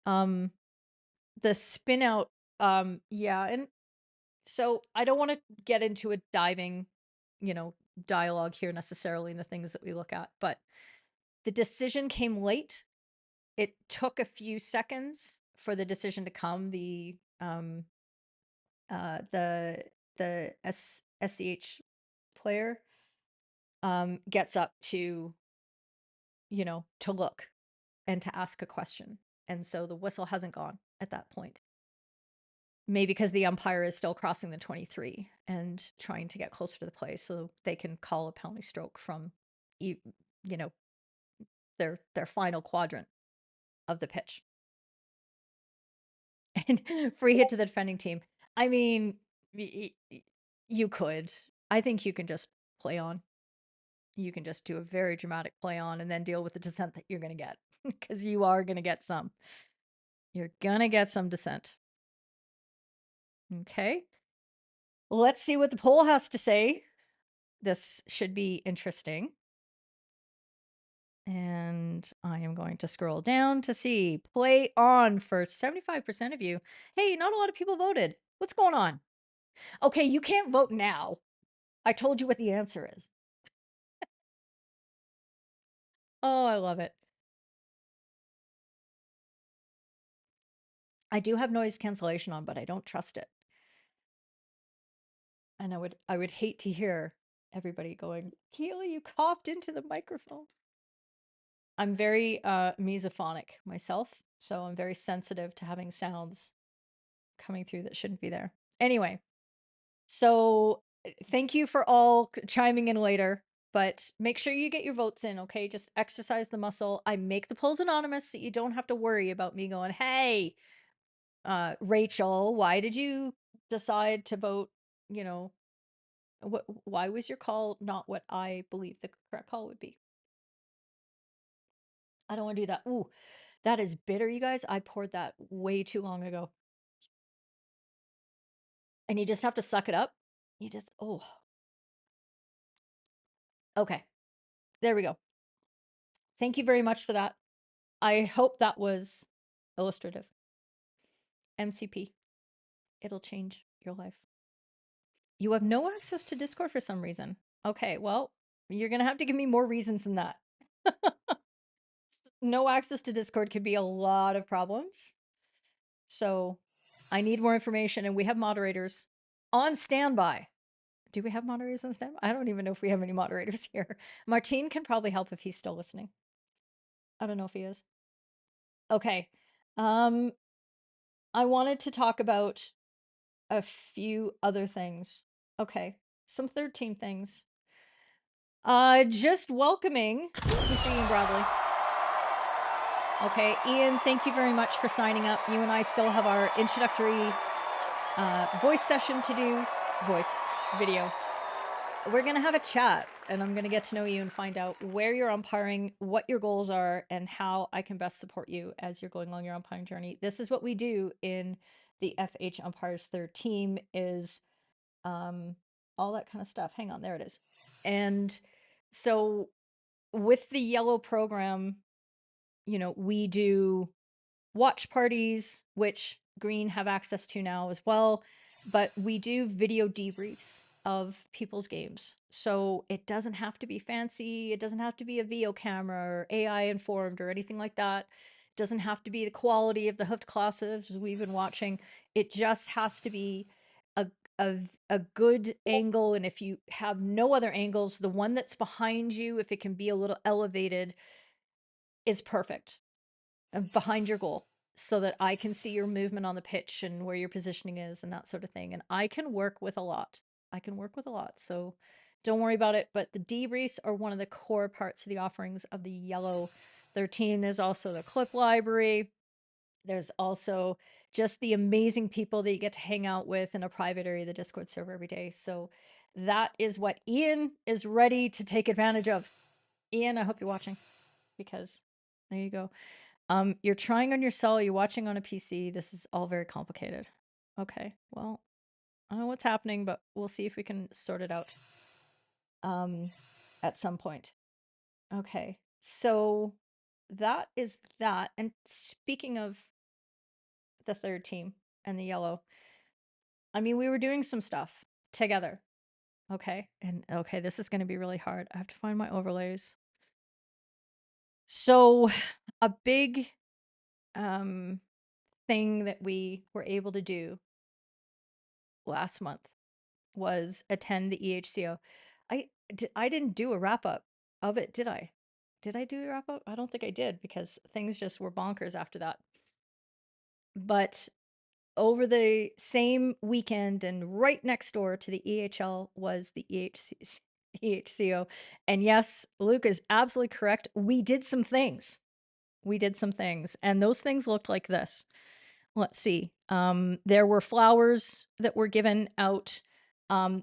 The spin out, yeah, and so I don't want to get into a diving, dialogue here necessarily in the things that we look at, but the decision came late. It took a few seconds for the decision to come. The SCH player gets up to to look and to ask a question, and so the whistle hasn't gone at that point. Maybe because the umpire is still crossing the 23 and trying to get closer to the play so they can call a penalty stroke from their final quadrant of the pitch. And free hit to the defending team. I mean, you could. I think you can just play on. You can just do a very dramatic play on and then deal with the dissent that you're going to get, because you are going to get some. You're going to get some dissent. Okay. Let's see what the poll has to say. This should be interesting. And I am going to scroll down to see play on for 75% of you. Hey, not a lot of people voted. What's going on? Okay, you can't vote now. I told you what the answer is. Oh, I love it. I do have noise cancellation on, but I don't trust it. And I would hate to hear everybody going, Keely, you coughed into the microphone. I'm very mesophonic myself, so I'm very sensitive to having sounds coming through that shouldn't be there. Anyway, so thank you for all chiming in later, but make sure you get your votes in, okay? Just exercise the muscle. I make the polls anonymous so you don't have to worry about me going, hey, Rachel, why did you decide to vote, why was your call not what I believe the correct call would be? I don't want to do that. Ooh, that is bitter, you guys. I poured that way too long ago. And you just have to suck it up. You just, oh. Okay. There we go. Thank you very much for that. I hope that was illustrative. MCP. It'll change your life. You have no access to Discord for some reason. Okay, well, you're going to have to give me more reasons than that. No access to Discord could be a lot of problems. So I need more information, and we have moderators on standby. Do we have moderators on standby? I don't even know if we have any moderators here. Martine can probably help if he's still listening. I don't know if he is. Okay. I wanted to talk about a few other things. Okay. Some 13 things. Just welcoming Mr. Ian Bradley. Okay, Ian, thank you very much for signing up. You and I still have our introductory voice session to do. Voice, video. We're going to have a chat, and I'm going to get to know you and find out where you're umpiring, what your goals are, and how I can best support you as you're going along your umpiring journey. This is what we do in the FHumpires third team, is all that kind of stuff. Hang on, there it is. And so with the yellow program, we do watch parties, which green have access to now as well, but we do video debriefs of people's games. So it doesn't have to be fancy. It doesn't have to be a VO camera or AI informed or anything like that. It doesn't have to be the quality of the Hoofdklasse we've been watching. It just has to be a good angle, and if you have no other angles, the one that's behind you, if it can be a little elevated, is perfect. Behind your goal, so that I can see your movement on the pitch and where your positioning is and that sort of thing. And I can work with a lot. So don't worry about it. But the debriefs are one of the core parts of the offerings of the Yellow 13. There's also the clip library. There's also just the amazing people that you get to hang out with in a private area of the Discord server every day. So that is what Ian is ready to take advantage of. Ian, I hope you're watching, because there you go. You're trying on your cell, you're watching on a PC. This is all very complicated. Okay, well, I don't know what's happening, but we'll see if we can sort it out at some point. Okay, so that is that. And speaking of the third team and the Yellow, I mean, we were doing some stuff together. Okay, and okay, this is going to be really hard. I have to find my overlays. So a big thing that we were able to do last month was attend the EHCO. I didn't do a wrap up of it, did I? Did I do a wrap up? I don't think I did, because things just were bonkers after that. But over the same weekend and right next door to the EHL was the EHCO. And yes, Luke is absolutely correct. We did some things. And those things looked like this. Let's see. There were flowers that were given out.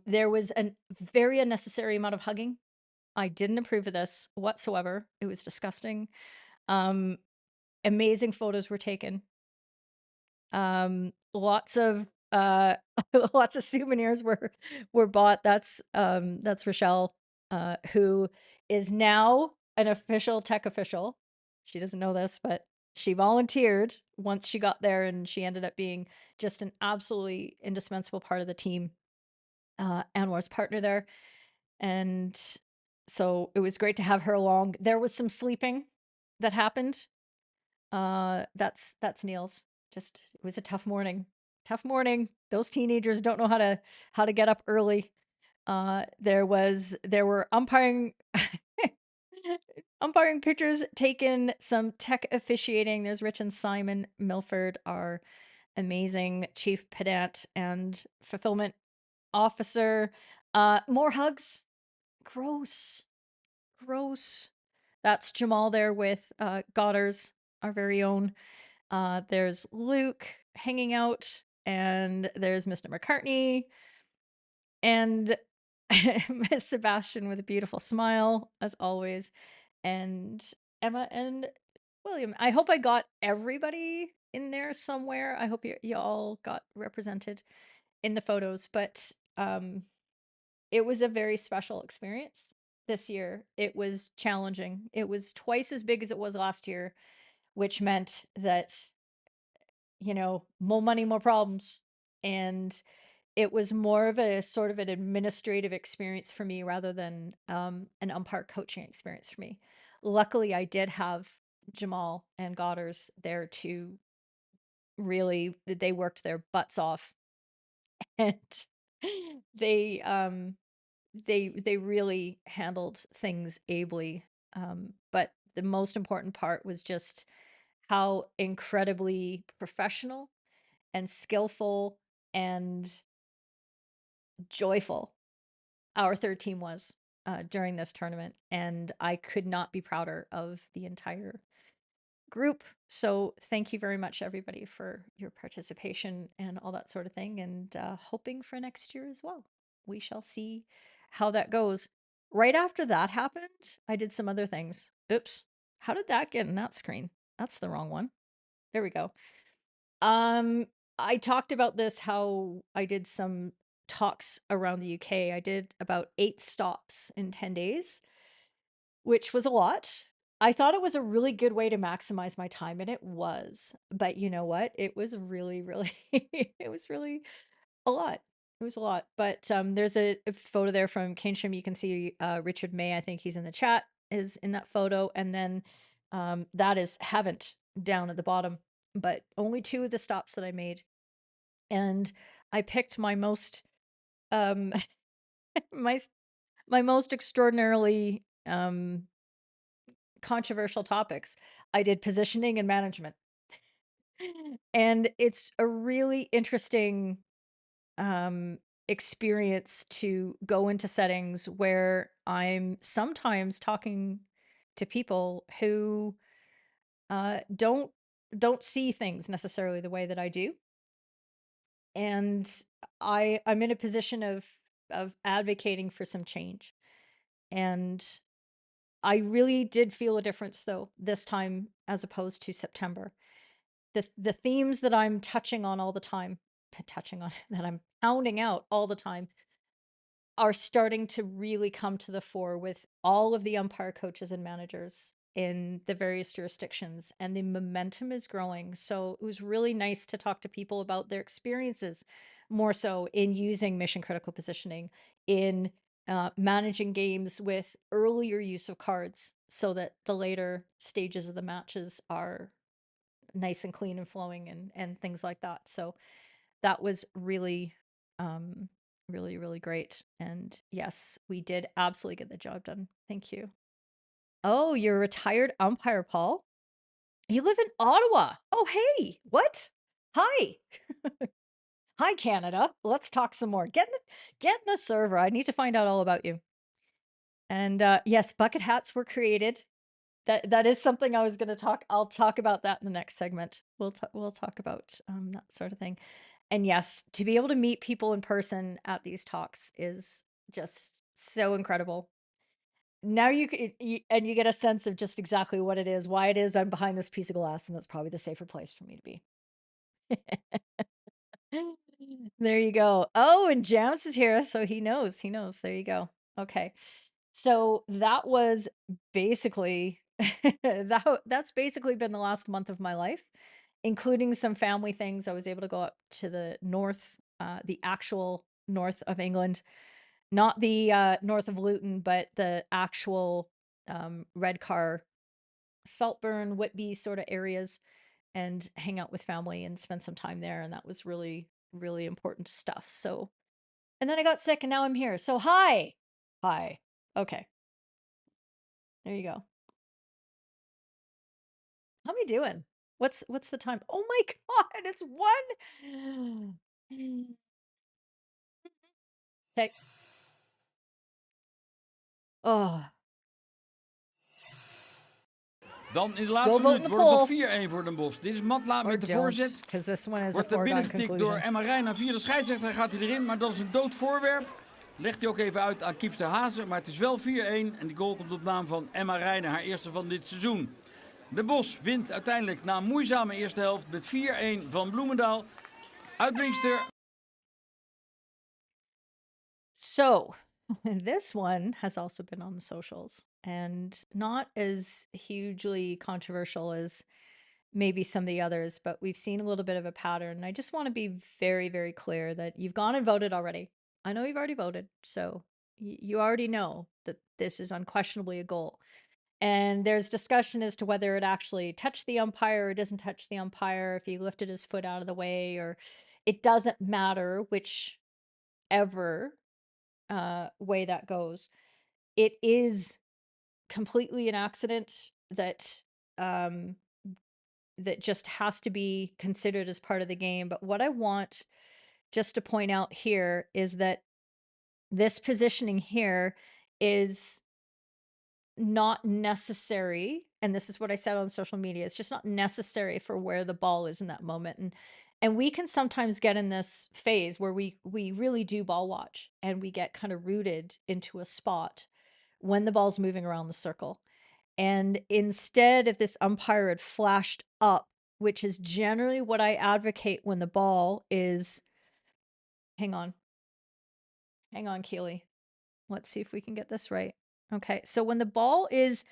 There was a very unnecessary amount of hugging. I didn't approve of this whatsoever. It was disgusting. Amazing photos were taken. Lots of lots of souvenirs were bought. That's Rochelle, who is now an official tech official. She doesn't know this, but she volunteered once she got there, and she ended up being just an absolutely indispensable part of the team. Anwar's partner there. And so it was great to have her along. There was some sleeping that happened. That's Neil's. Just, it was a tough morning. Those teenagers don't know how to get up early. There were umpiring umpiring pictures taken, some tech officiating. There's Rich and Simon Milford, our amazing chief pedant and fulfillment officer. More hugs. Gross. That's Jamal there with Godders, our very own. There's Luke hanging out, and there's Mr. McCartney, and Miss Sebastian with a beautiful smile, as always, and Emma and William. I hope I got everybody in there somewhere. I hope you all got represented in the photos, but it was a very special experience this year. It was challenging. It was twice as big as it was last year, which meant that, more money, more problems. And it was more of a sort of an administrative experience for me rather than an umpire coaching experience for me. Luckily, I did have Jamal and Godders there to really, they worked their butts off. And they really handled things ably. But the most important part was just how incredibly professional and skillful and joyful our third team was during this tournament. And I could not be prouder of the entire group. So thank you very much, everybody, for your participation and all that sort of thing, and hoping for next year as well. We shall see how that goes. Right after that happened, I did some other things. Oops. How did that get in that screen? That's the wrong one. There we go. I talked about this, how I did some talks around the UK. I did about 8 stops in 10 days, which was a lot. I thought it was a really good way to maximize my time, and it was. But you know what? It was really, really, it was really a lot. It was a lot. But there's a photo there from Keynsham. You can see Richard May, I think he's in the chat, is in that photo. And then that is Haven't down at the bottom. But only 2 of the stops that I made. And I picked my most um, my my most extraordinarily controversial topics. I did positioning and management. And it's a really interesting experience to go into settings where I'm sometimes talking to people who don't see things necessarily the way that I do. And I'm in a position of advocating for some change. And I really did feel a difference though this time as opposed to September. The themes that I'm touching on all the time, touching on that I'm pounding out all the time are starting to really come to the fore with all of the umpire coaches and managers in the various jurisdictions, and the momentum is growing. So it was really nice to talk to people about their experiences more so in using mission critical positioning, in managing games with earlier use of cards so that the later stages of the matches are nice and clean and flowing and things like that. So that was really really great. And yes, we did absolutely get the job done. Thank you. Oh, you're a retired umpire, Paul. You live in Ottawa. Oh, hey. What? Hi. Hi, Canada. Let's talk some more. Get in the server. I need to find out all about you. And yes, bucket hats were created. That is something I was going to talk. I'll talk about that in the next segment. We'll talk about that sort of thing. And yes, to be able to meet people in person at these talks is just so incredible. Now you get a sense of just exactly what it is, why it is I'm behind this piece of glass, and that's probably the safer place for me to be. There you go. Oh, and Jams is here, so he knows. He knows. There you go. Okay. So that was basically that's basically been the last month of my life, including some family things. I was able to go up to the north, the actual north of England, not the north of Luton, but the actual Redcar, Saltburn, Whitby sort of areas, and hang out with family and spend some time there. And that was really, really important stuff. So, and then I got sick and now I'm here. So, hi. Hi. Okay. There you go. How am I doing? What's the time? Oh my God, it's 1. Okay. Oh, Dan in de go laatste vote in minuut the wordt het poll. nog 4-1 voor Den Bosch. Dit is Matla Or met de don't, voorzet. because this one is a Wordt er foregone binnengetikt door conclusion. Emma Reina via de scheidsrechter. Hij gaat hij erin, maar dat is een dood voorwerp. Legt hij ook even uit aan Kiepster Hazen. Maar het is wel 4-1 en die goal komt op naam van Emma Reina, haar eerste van dit seizoen. Den Bosch wint uiteindelijk na een moeizame eerste helft met 4-1 van Blomendaal. Uitblinkster. So, this one has also been on the socials and not as hugely controversial as maybe some of the others, but we've seen a little bit of a pattern. I just want to be very, very clear that you've gone and voted already. I know you've already voted, so you already know that this is unquestionably a goal. And there's discussion as to whether it actually touched the umpire or doesn't touch the umpire, if he lifted his foot out of the way, or it doesn't matter whichever way that goes. It is completely an accident that that just has to be considered as part of the game. But what I want just to point out here is that this positioning here is not necessary, and this is what I said on social media. It's just not necessary for where the ball is in that moment. And we can sometimes get in this phase where we really do ball watch and we get kind of rooted into a spot when the ball's moving around the circle. And instead, if this umpire had flashed up, which is generally what I advocate when the ball is, hang on, Keely. Let's see if we can get this right. Okay, so when the ball is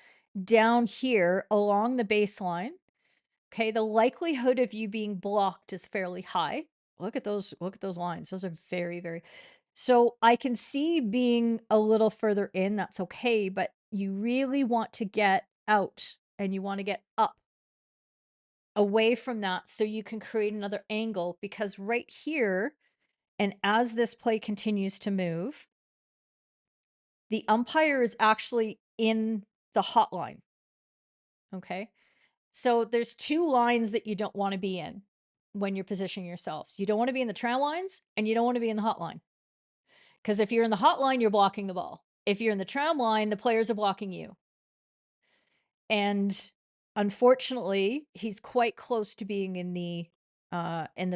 down here along the baseline, okay, the likelihood of you being blocked is fairly high. Look at those lines. Those are very, very. So I can see being a little further in, that's okay, but you really want to get out and you want to get up away from that so you can create another angle, because right here And as this play continues to move, the umpire is actually in the hotline. Okay. So there's two lines that you don't want to be in when you're positioning yourselves. You don't want to be in the tram lines and you don't want to be in the hotline. Because if you're in the hotline, you're blocking the ball. If you're in the tram line, the players are blocking you. And unfortunately, he's quite close to being in the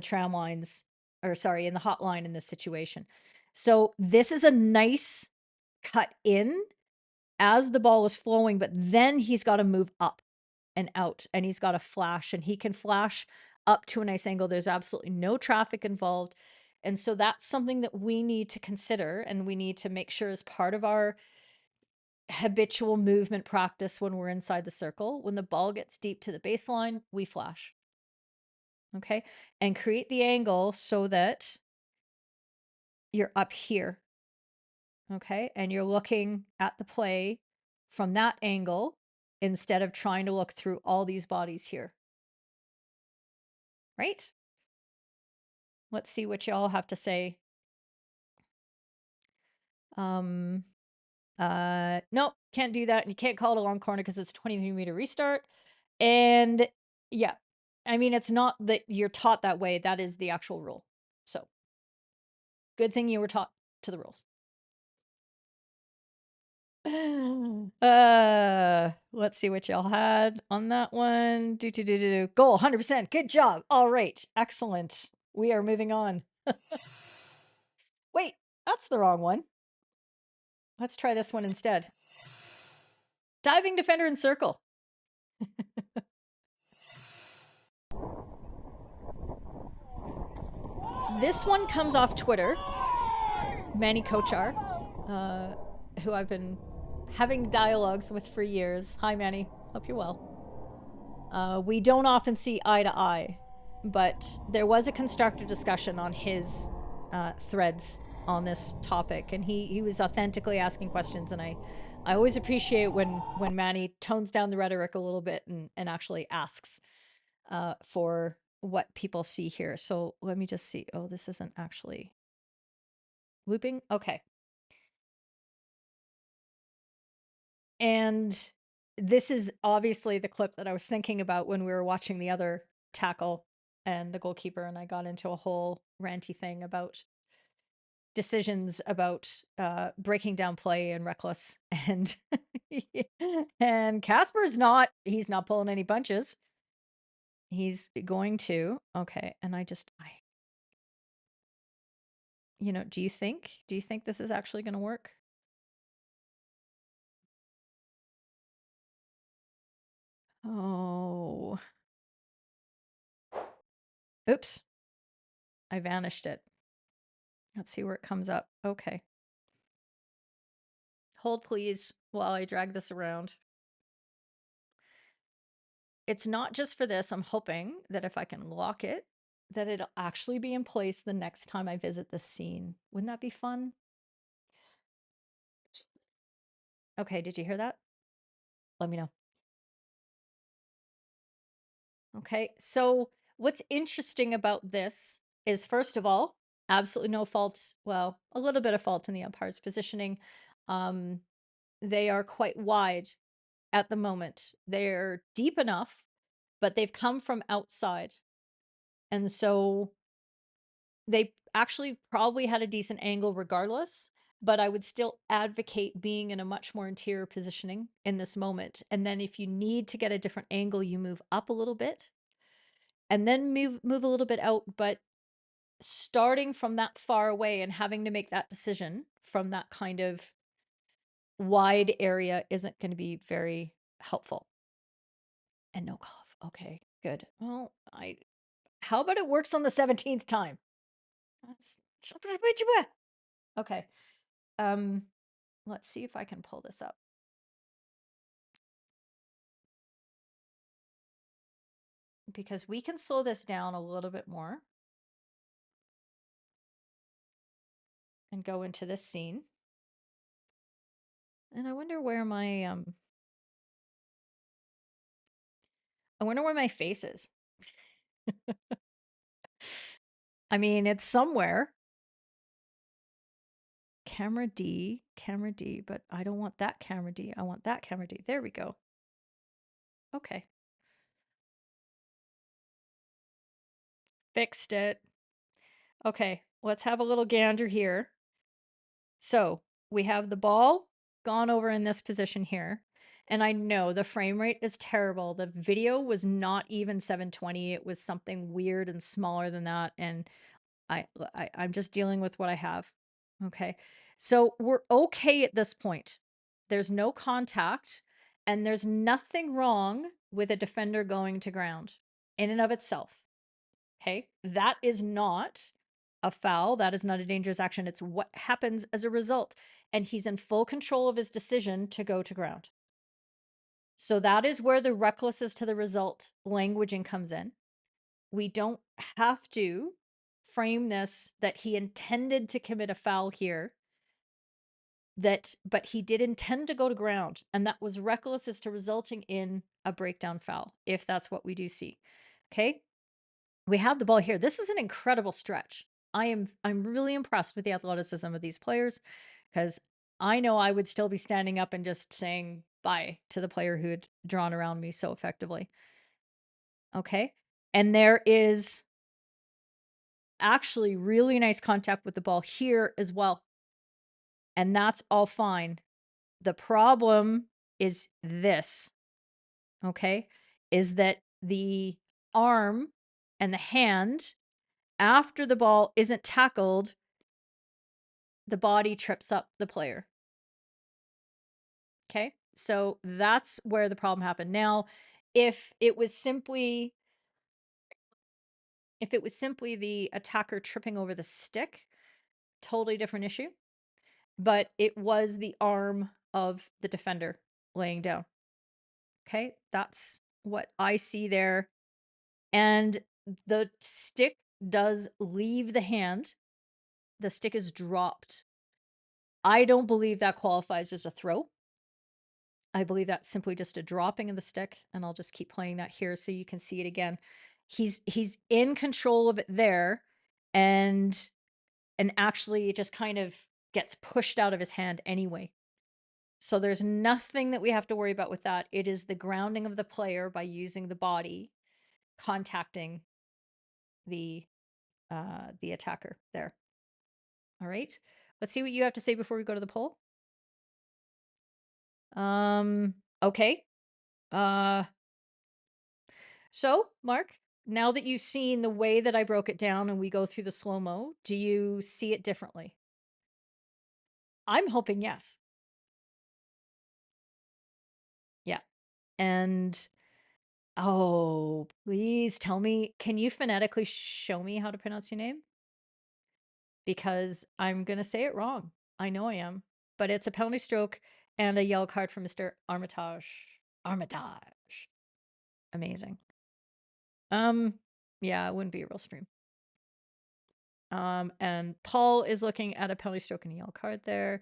tram lines, or sorry, in the hotline in this situation. So this is a nice cut in as the ball is flowing, but then he's got to move up and out, and he's got to flash, and he can flash up to a nice angle. There's absolutely no traffic involved. And so that's something that we need to consider, and we need to make sure is part of our habitual movement practice when we're inside the circle. When the ball gets deep to the baseline, we flash. Okay. And create the angle so that you're up here. Okay. And you're looking at the play from that angle instead of trying to look through all these bodies here. Right? Let's see what y'all have to say. Nope, can't do that. And you can't call it a long corner because it's 23-meter restart. And yeah, I mean, it's not that you're taught that way. That is the actual rule. So good thing you were taught to the rules. Let's see what y'all had on that one. Goal, 100%. Good job. All right. Excellent. We are moving on. Wait, that's the wrong one. Let's try this one instead. Diving defender in circle. This one comes off Twitter. Manny Kochar, who I've been having dialogues with for years. Hi, Manny. Hope you're well. We don't often see eye to eye, but there was a constructive discussion on his threads on this topic, and he was authentically asking questions, and I always appreciate when Manny tones down the rhetoric a little bit and actually asks for what people see here. So let me just see. Oh, this isn't actually looping. Okay. And this is obviously the clip that I was thinking about when we were watching the other tackle and the goalkeeper, and I got into a whole ranty thing about decisions about breaking down play and reckless, and and Casper's he's not pulling any punches. He's going to, okay, and I do you think this is actually going to work? Oh. Oops. I vanished it. Let's see where it comes up. Okay. Hold please while I drag this around. It's not just for this. I'm hoping that if I can lock it, that it'll actually be in place the next time I visit the scene. Wouldn't that be fun? Okay, did you hear that? Let me know. Okay, so what's interesting about this is, first of all, absolutely no fault. Well, a little bit of fault in the umpire's positioning. They are quite wide at the moment. They're deep enough, but they've come from outside. And so they actually probably had a decent angle regardless, but I would still advocate being in a much more interior positioning in this moment. And then if you need to get a different angle, you move up a little bit and then move a little bit out. But starting from that far away and having to make that decision from that kind of wide area isn't going to be very helpful. And no cough. Okay, good. Well, how about it works on the 17th time? Okay. Let's see if I can pull this up. Because we can slow this down a little bit more. And go into this scene. And I wonder where my face is. I mean, it's somewhere. camera D, but I don't want that camera D. I want that camera D. There we go. Okay. Fixed it. Okay, let's have a little gander here. So we have the ball gone over in this position here. And I know the frame rate is terrible. The video was not even 720. It was something weird and smaller than that. And I'm just dealing with what I have. Okay. So we're okay at this point. There's no contact and there's nothing wrong with a defender going to ground in and of itself. Okay. That is not a foul. That is not a dangerous action. It's what happens as a result. And he's in full control of his decision to go to ground. So that is where the reckless is to the result languaging comes in. We don't have to frame this that he intended to commit a foul here, but he did intend to go to ground, and that was reckless as to resulting in a breakdown foul, if that's what we do see. Okay, we have the ball here. This is an incredible stretch. I'm really impressed with the athleticism of these players, because I know I would still be standing up and just saying bye to the player who had drawn around me so effectively. Okay, and there is actually really nice contact with the ball here as well. And that's all fine. The problem is this, okay, is that the arm and the hand, after the ball isn't tackled, the body trips up the player. Okay, so that's where the problem happened. Now, if it was simply the attacker tripping over the stick, totally different issue. But it was the arm of the defender laying down. Okay, that's what I see there. And the stick does leave the hand. The stick is dropped. I don't believe that qualifies as a throw. I believe that's simply just a dropping of the stick, and I'll just keep playing that here so you can see it again. He's in control of it there, and actually it just kind of gets pushed out of his hand anyway. So there's nothing that we have to worry about with that. It is the grounding of the player by using the body contacting the attacker there. All right. Let's see what you have to say before we go to the poll. Okay. So Mark, now that you've seen the way that I broke it down and we go through the slow-mo, do you see it differently? I'm hoping yes. Yeah. And oh, please tell me, can you phonetically show me how to pronounce your name? Because I'm going to say it wrong. I know I am. But it's a penalty stroke and a yellow card for Mr. Armitage. Armitage. Amazing. Yeah, it wouldn't be a real stream. And Paul is looking at a penalty stroke and a yellow card there.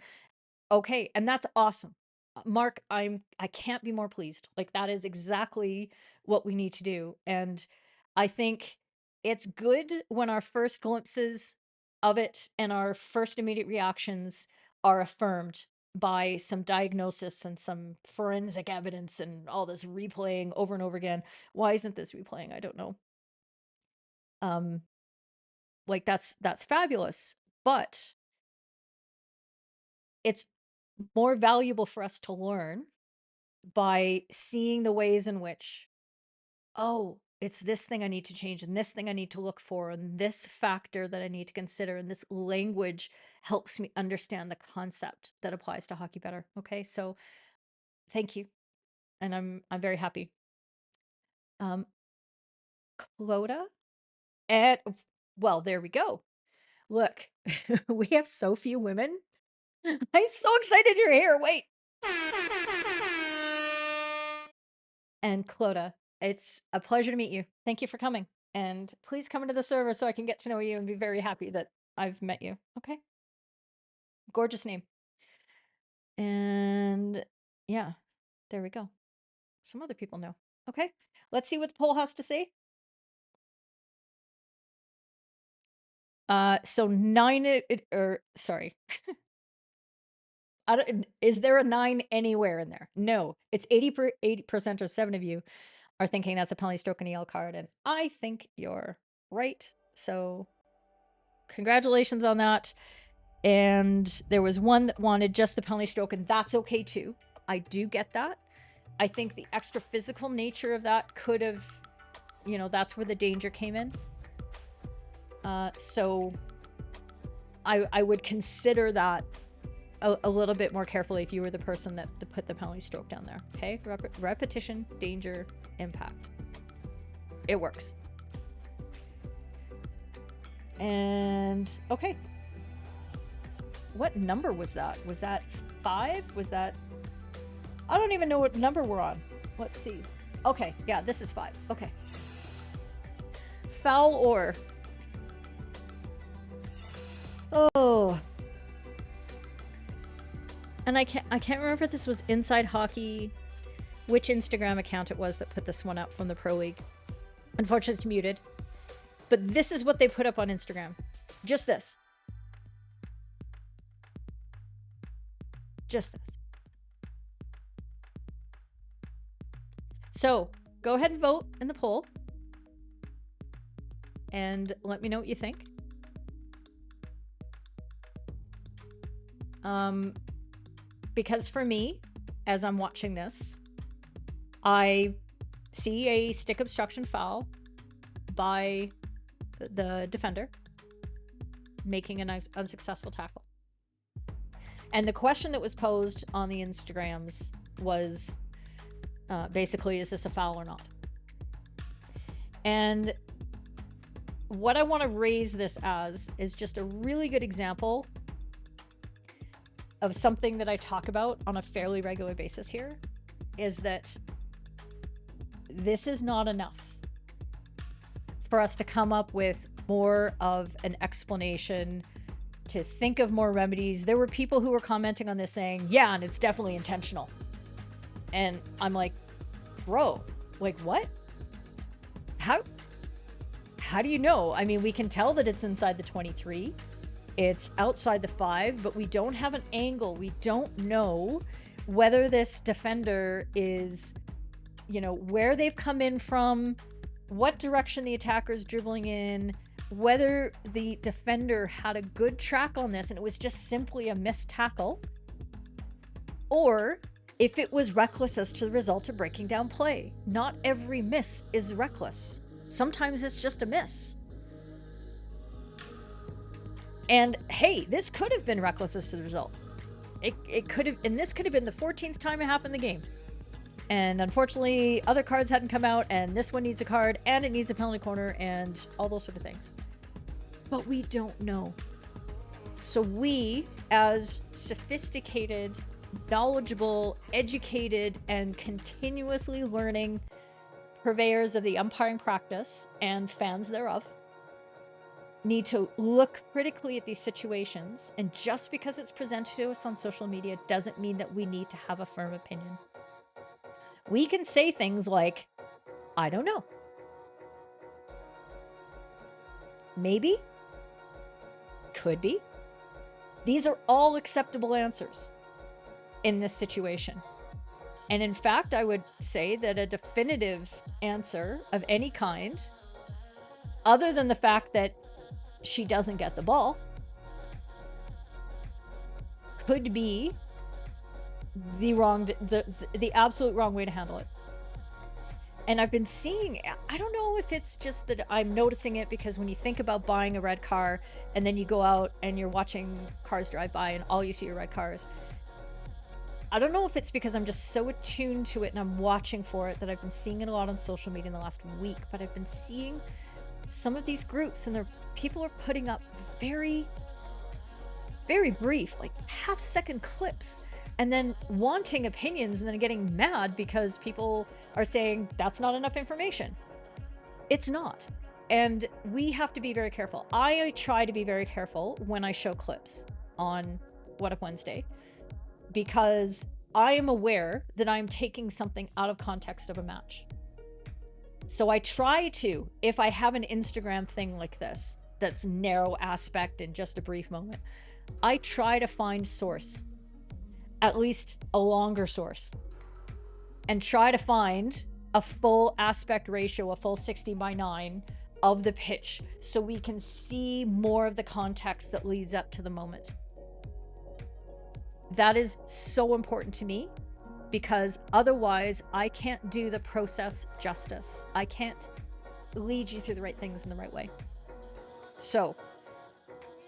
Okay, and that's awesome. Mark, I can't be more pleased. Like, that is exactly what we need to do. And I think it's good when our first glimpses of it and our first immediate reactions are affirmed by some diagnosis and some forensic evidence and all this replaying over and over again. Why isn't this replaying? I don't know. Like, that's fabulous, but it's more valuable for us to learn by seeing the ways in which, oh, it's this thing I need to change and this thing I need to look for and this factor that I need to consider, and this language helps me understand the concept that applies to hockey better. Okay, so thank you, and I'm very happy. Clota, and well, there we go. Look, we have so few women. I'm so excited you're here. Wait. And Clota, it's a pleasure to meet you. Thank you for coming. And please come into the server so I can get to know you and be very happy that I've met you. Okay. Gorgeous name. And yeah, there we go. Some other people know. Okay. Let's see what the poll has to say. So sorry. Is there a 9 anywhere in there? No. It's 80% or 7 of you are thinking that's a penalty stroke and EL card, and I think you're right. So congratulations on that. And there was one that wanted just the penalty stroke, and that's okay too. I do get that. I think the extra physical nature of that could have, you know, that's where the danger came in. So I would consider that a little bit more carefully if you were the person that put the penalty stroke down there. Okay, repetition, danger, impact. It works. And okay, what number was that? Was that 5? Was that? I don't even know what number we're on. Let's see. Okay, yeah, this is 5. Okay. Foul or. Oh. And I can't remember if this was Inside Hockey, which Instagram account it was that put this one up from the Pro League. Unfortunately, it's muted. But this is what they put up on Instagram. Just this. Just this. So, go ahead and vote in the poll. And let me know what you think. Because for me, as I'm watching this, I see a stick obstruction foul by the defender making an unsuccessful tackle. And the question that was posed on the Instagrams was basically, is this a foul or not? And what I want to raise this as is just a really good example of something that I talk about on a fairly regular basis here, is that this is not enough for us to come up with more of an explanation, to think of more remedies. There were people who were commenting on this saying, yeah, and it's definitely intentional. And I'm like, bro, like what? How do you know? I mean, we can tell that it's inside the 23. It's outside the 5, but we don't have an angle. We don't know whether this defender is, you know, where they've come in from, what direction the attacker's dribbling in, whether the defender had a good track on this and it was just simply a missed tackle, or if it was reckless as to the result of breaking down play. Not every miss is reckless. Sometimes it's just a miss. And hey, this could have been reckless as to the result. It could have, and this could have been the 14th time it happened in the game. And unfortunately, other cards hadn't come out, and this one needs a card, and it needs a penalty corner, and all those sort of things. But we don't know. So we, as sophisticated, knowledgeable, educated, and continuously learning purveyors of the umpiring practice and fans thereof, need to look critically at these situations. And just because it's presented to us on social media doesn't mean that we need to have a firm opinion. We can say things like, I don't know. Maybe. Could be. These are all acceptable answers in this situation. And in fact, I would say that a definitive answer of any kind, other than the fact that she doesn't get the ball, could be the absolute wrong way to handle it. And I've been seeing, I don't know if it's just that I'm noticing it, because when you think about buying a red car and then you go out and you're watching cars drive by and all you see are red cars, I don't know if it's because I'm just so attuned to it and I'm watching for it that I've been seeing it a lot on social media in the last week. But I've been seeing some of these groups, and people are putting up very, very brief, like half-second clips, and then wanting opinions, and then getting mad because people are saying that's not enough information. It's not. And we have to be very careful. I try to be very careful when I show clips on What Up Wednesday, because I am aware that I'm taking something out of context of a match. So I try to, if I have an Instagram thing like this, that's narrow aspect and just a brief moment, I try to find source. at least a longer source, and try to find a full aspect ratio, a full 60:9 of the pitch, so we can see more of the context that leads up to the moment. That is so important to me, because otherwise I can't do the process justice. I can't lead you through the right things in the right way. So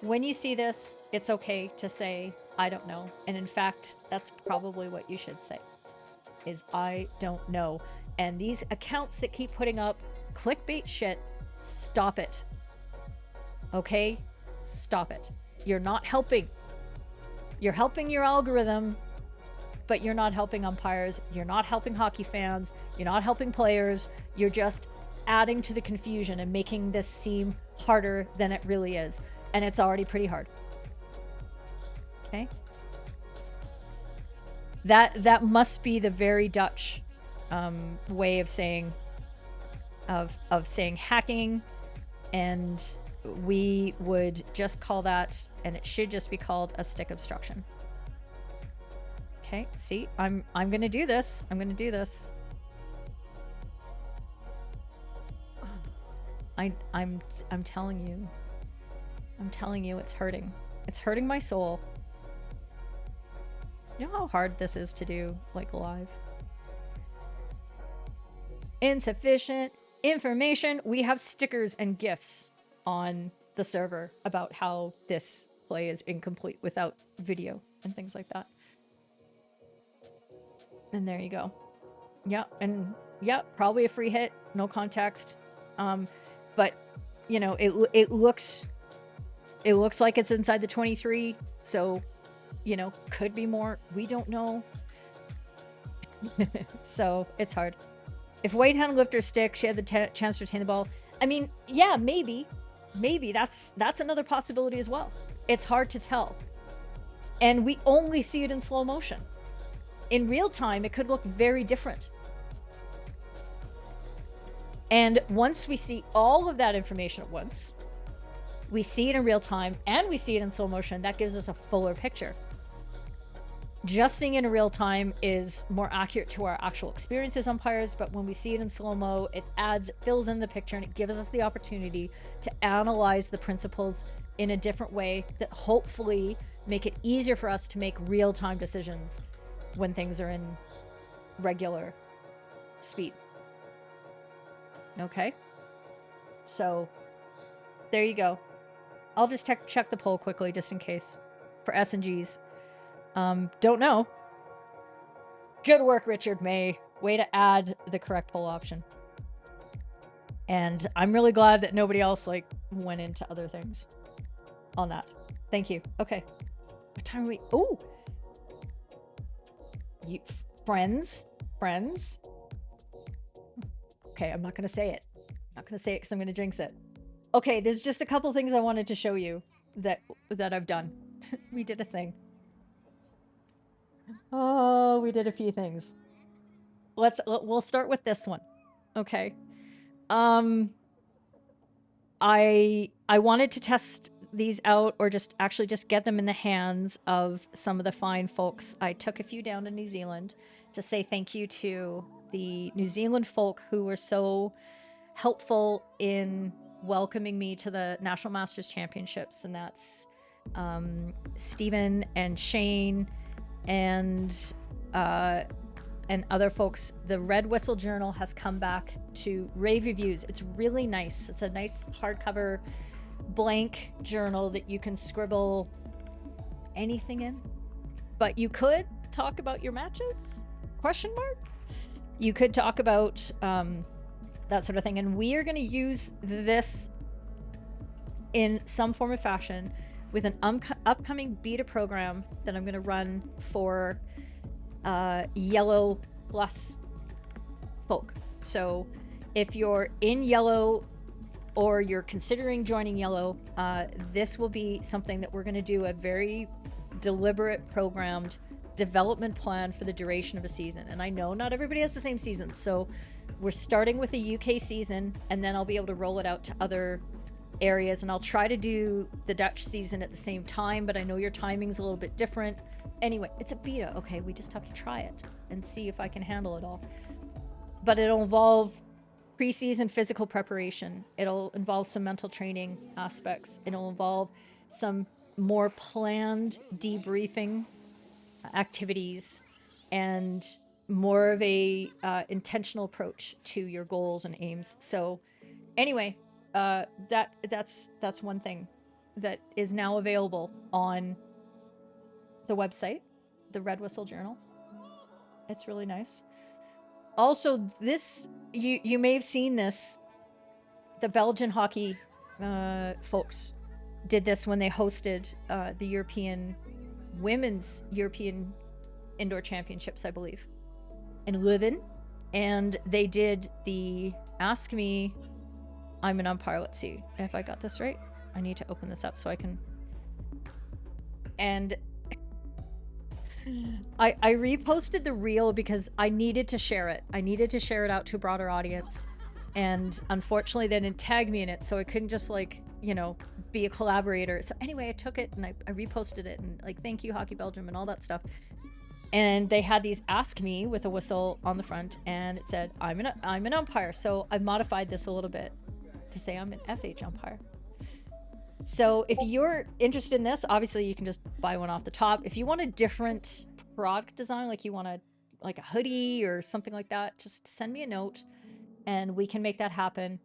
when you see this, it's okay to say, I don't know. And in fact, that's probably what you should say, is I don't know. And these accounts that keep putting up clickbait shit, stop it. Okay? Stop it. You're not helping. You're helping your algorithm, but you're not helping umpires. You're not helping hockey fans. You're not helping players. You're just adding to the confusion and making this seem harder than it really is. And it's already pretty hard. Okay? That must be the very Dutch way of saying saying hacking, and we would just call that, and it should just be called a stick obstruction. Okay, see, I'm gonna do this. I'm gonna do this. I'm telling you. I'm telling you, it's hurting. It's hurting my soul. You know how hard this is to do, like, live? Insufficient information. We have stickers and GIFs on the server about how this play is incomplete without video and things like that. And there you go. Yeah, and yeah, probably a free hit, no context. But you know, it looks like it's inside the 23, so you know, could be more. We don't know. So it's hard. If Wade hadn't lifted her stick, she had the chance to retain the ball. I mean, yeah, maybe that's another possibility as well. It's hard to tell, and we only see it in slow motion. In real time, it could look very different. And once we see all of that information at once, we see it in real time and we see it in slow motion, that gives us a fuller picture. Just seeing it in real time is more accurate to our actual experience as umpires, but when we see it in slow-mo, it fills in the picture, and it gives us the opportunity to analyze the principles in a different way that hopefully make it easier for us to make real-time decisions when things are in regular speed. Okay? So, there you go. I'll just check the poll quickly, just in case, for S and Gs. Don't know. Good work, Richard May. Way to add the correct poll option. And I'm really glad that nobody else went into other things on that. Thank you. Okay. What time are we? Oh, you friends. Okay, I'm not gonna say it. I'm not gonna say it because I'm gonna jinx it. Okay, there's just a couple things I wanted to show you that I've done. We did a thing. Oh, we did a few things. We'll start with this one. Okay. I wanted to test these out, or just get them in the hands of some of the fine folks. I took a few down to New Zealand to say thank you to the New Zealand folk who were so helpful in welcoming me to the National Masters Championships, and that's Stephen and Shane and other folks. The Red Whistle Journal has come back to rave reviews. It's really nice. It's a nice hardcover blank journal that you can scribble anything in, but you could talk about your matches, ? You could talk about that sort of thing, and we are going to use this in some form or fashion with an upcoming beta program that I'm going to run for Yellow Plus folk. So if you're in Yellow or you're considering joining Yellow, this will be something that we're going to do a very deliberate, programmed development plan for the duration of a season. And I know not everybody has the same season, so we're starting with a UK season, and then I'll be able to roll it out to other areas, and I'll try to do the Dutch season at the same time, but I know your timing's a little bit different. Anyway, it's a beta. Okay, we just have to try it and see if I can handle it all. But it'll involve preseason physical preparation. It'll involve some mental training aspects. It'll involve some more planned debriefing activities and more of a intentional approach to your goals and aims. So anyway, that's one thing that is now available on the website, the Red Whistle Journal. It's really nice. Also, this, you may have seen this. The Belgian hockey folks did this when they hosted the Women's European Indoor Championships, I believe, in Leuven. And they did the Ask Me, I'm an Umpire. Let's see if I got this right. I need to open this up so I can... And I reposted the reel because I needed to share it. I needed to share it out to a broader audience. And unfortunately, they didn't tag me in it, so I couldn't just, like, you know, be a collaborator. So anyway, I took it and I reposted it and, like, thank you, Hockey Belgium and all that stuff. And they had these Ask Me with a whistle on the front, and it said, I'm an umpire. So I've modified this a little bit to say I'm an FH umpire. So if you're interested in this, obviously you can just buy one off the top. If you want a different product design, like you want like a hoodie or something like that, just send me a note and we can make that happen.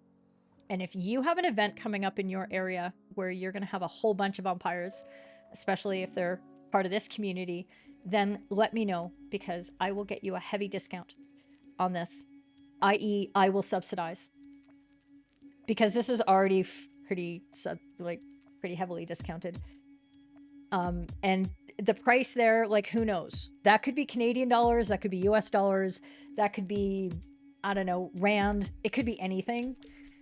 And if you have an event coming up in your area where you're going to have a whole bunch of umpires, especially if they're part of this community, then let me know, because I will get you a heavy discount on this, i.e. I will subsidize, because this is already pretty heavily discounted. And the price there, like, who knows? That could be Canadian dollars, that could be US dollars, that could be, I don't know, Rand, it could be anything.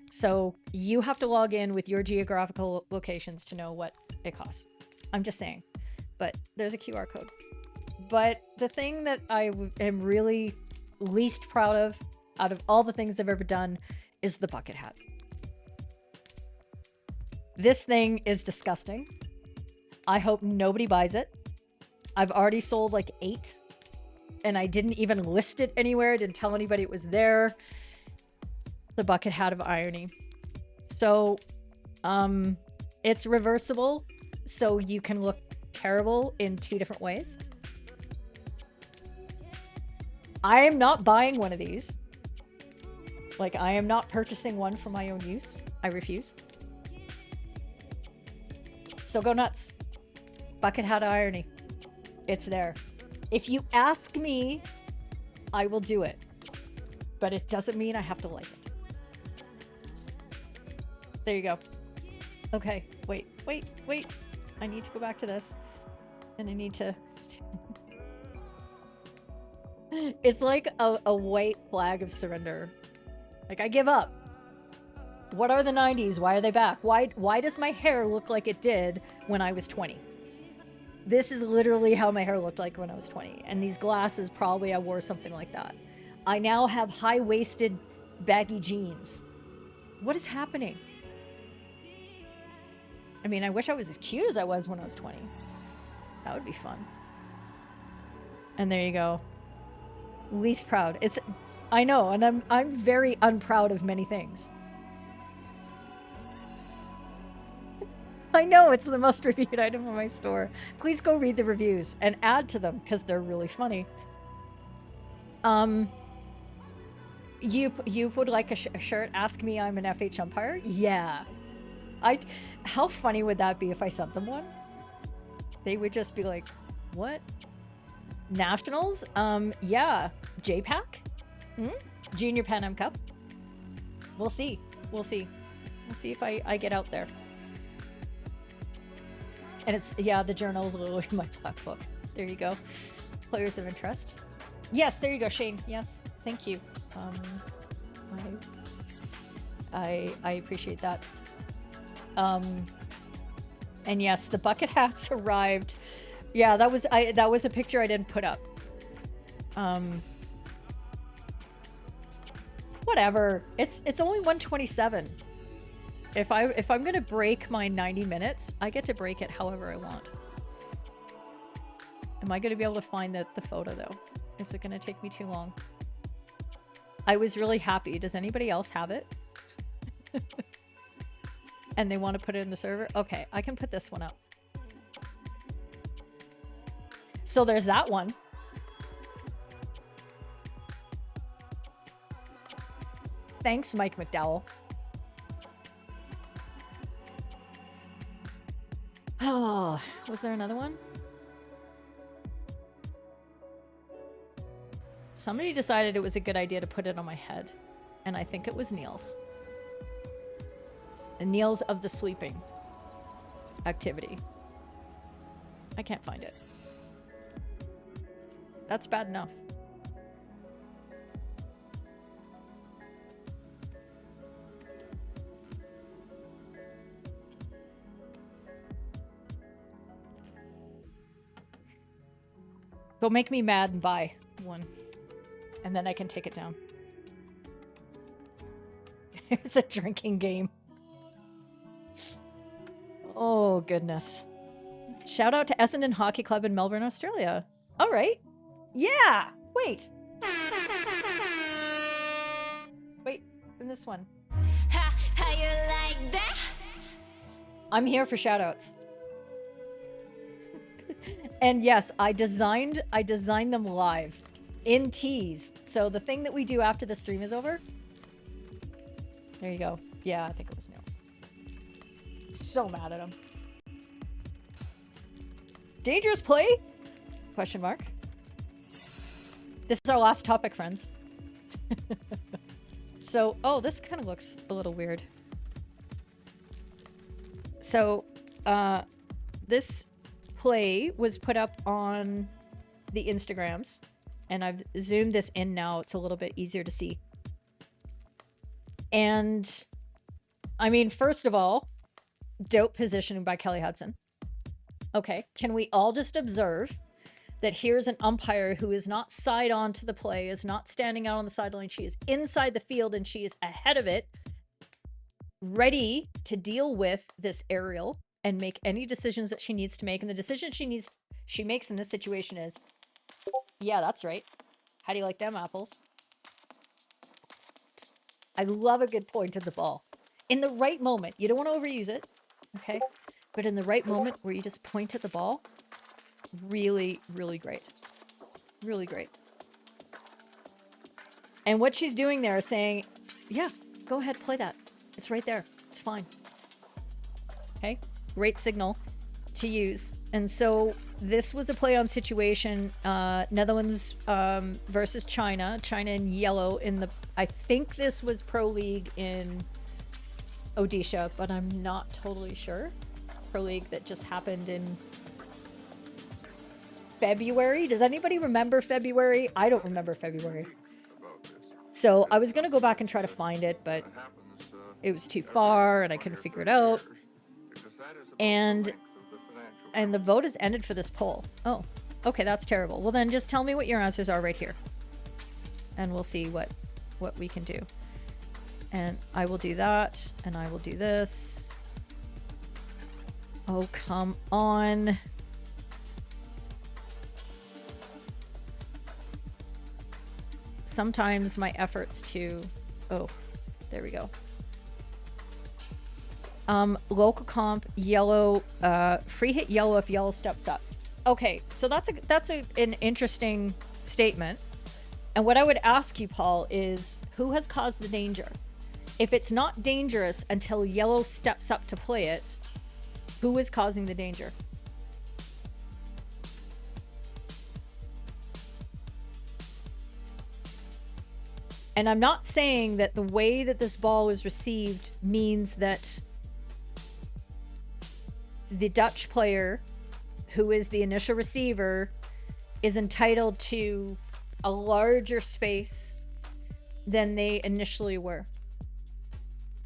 So you have to log in with your geographical locations to know what it costs. I'm just saying, but there's a QR code. But the thing that I am really least proud of, out of all the things I've ever done, is the bucket hat. This thing is disgusting. I hope nobody buys it. I've already sold like 8, and I didn't even list it anywhere. I didn't tell anybody it was there. The bucket hat of irony. So, it's reversible, so you can look terrible in 2 different ways. I am not buying one of these. Like, I am not purchasing one for my own use. I refuse. So go nuts. Bucket hat of irony. It's there. If you ask me, I will do it. But it doesn't mean I have to like it. There you go. Okay, wait. I need to go back to this. And I need to... It's like a white flag of surrender. Like, I give up. What are the 90s? Why are they back? Why does my hair look like it did when I was 20? This is literally how my hair looked like when I was 20. And these glasses, probably I wore something like that. I now have high-waisted baggy jeans. What is happening? I mean, I wish I was as cute as I was when I was 20. That would be fun. And there you go. Least proud. I know, and I'm very unproud of many things. I know, it's the most reviewed item in my store. Please go read the reviews and add to them, because they're really funny. You would like a shirt? Ask me I'm an FH umpire? Yeah. How funny would that be if I sent them one? They would just be like, what? Nationals? Yeah. JPAC? Junior Pan Am Cup? We'll see. We'll see if I get out there. And it's, yeah, the journal is literally my black book. There you go. Players of interest. Yes, there you go, Shane. Yes, thank you. I appreciate that. And yes, the bucket hats arrived. Yeah, that was a picture I didn't put up. Whatever. It's only 1:27. If I'm gonna break my 90 minutes, I get to break it however I want. Am I going to be able to find the photo, though? Is it going to take me too long? I was really happy. Does anybody else have it? And they want to put it in the server? Okay, I can put this one up. So there's that one. Thanks, Mike McDowell. Oh, was there another one? Somebody decided it was a good idea to put it on my head, and I think it was Niels. And Niels of the sleeping activity. I can't find it. That's bad enough. Go make me mad and buy one. And then I can take it down. It's a drinking game. Oh, goodness. Shout out to Essendon Hockey Club in Melbourne, Australia. All right. Yeah. Wait. Wait. In this one. How you like that? I'm here for shout outs. And yes, I designed them live in tease. So the thing that we do after the stream is over. There you go. Yeah, I think it was Nils. So mad at him. Dangerous play? Question mark. This is our last topic, friends. So, oh, this kind of looks a little weird. So, this play was put up on the Instagrams, and I've zoomed this in now. It's a little bit easier to see. And I mean, first of all, dope positioning by Kelly Hudson. Okay, can we all just observe that here's an umpire who is not side on to the play, is not standing out on the sideline. She is inside the field and she is ahead of it, ready to deal with this aerial and make any decisions that she needs to make. And the decision she makes in this situation is, yeah, that's right. How do you like them apples? I love a good point to the ball. In the right moment, you don't want to overuse it, okay? But in the right moment where you just point at the ball, really, really great. Really great. And what she's doing there is saying, yeah, go ahead, play that. It's right there. It's fine. Okay? Great signal to use. And so this was a play on situation, Netherlands versus China. China in yellow in the, I think this was Pro League in Odisha, but I'm not totally sure. Pro League that just happened in February. Does anybody remember February? I don't remember February. So I was going to go back and try to find it, but it was too far and I couldn't figure it out. And the vote has ended for this poll. Oh, okay, that's terrible. Well, then just tell me what your answers are right here. And we'll see what we can do. And I will do that, and I will do this. Oh, come on. Sometimes my efforts to... Oh, there we go. Local comp, yellow, free hit yellow if yellow steps up. Okay, so that's an interesting statement. And what I would ask you, Paul, is who has caused the danger? If it's not dangerous until yellow steps up to play it, who is causing the danger? And I'm not saying that the way that this ball was received means that the Dutch player, who is the initial receiver, is entitled to a larger space than they initially were.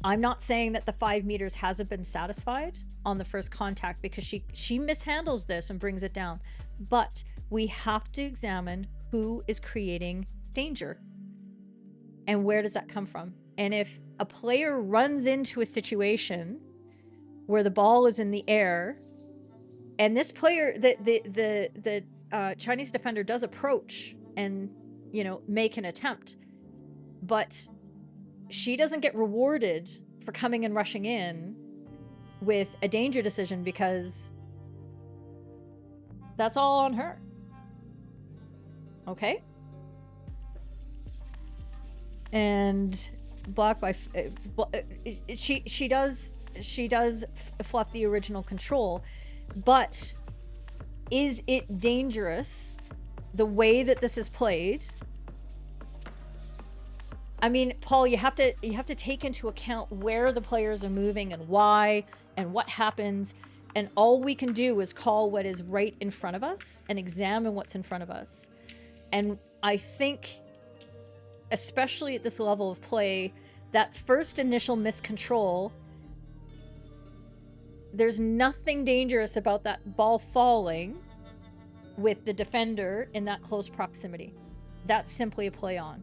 I'm not saying that the 5 meters hasn't been satisfied on the first contact, because she mishandles this and brings it down. But we have to examine who is creating danger and where does that come from. And if a player runs into a situation where the ball is in the air, and this player, the Chinese defender does approach and, you know, make an attempt, but she doesn't get rewarded for coming and rushing in with a danger decision because that's all on her. Okay? And blocked by she does fluff the original control, but is it dangerous the way that this is played? I mean, Paul, you have to take into account where the players are moving and why and what happens, and all we can do is call what is right in front of us and examine what's in front of us. And I think, especially at this level of play, that first initial miscontrol, there's nothing dangerous about that ball falling with the defender in that close proximity. That's simply a play on.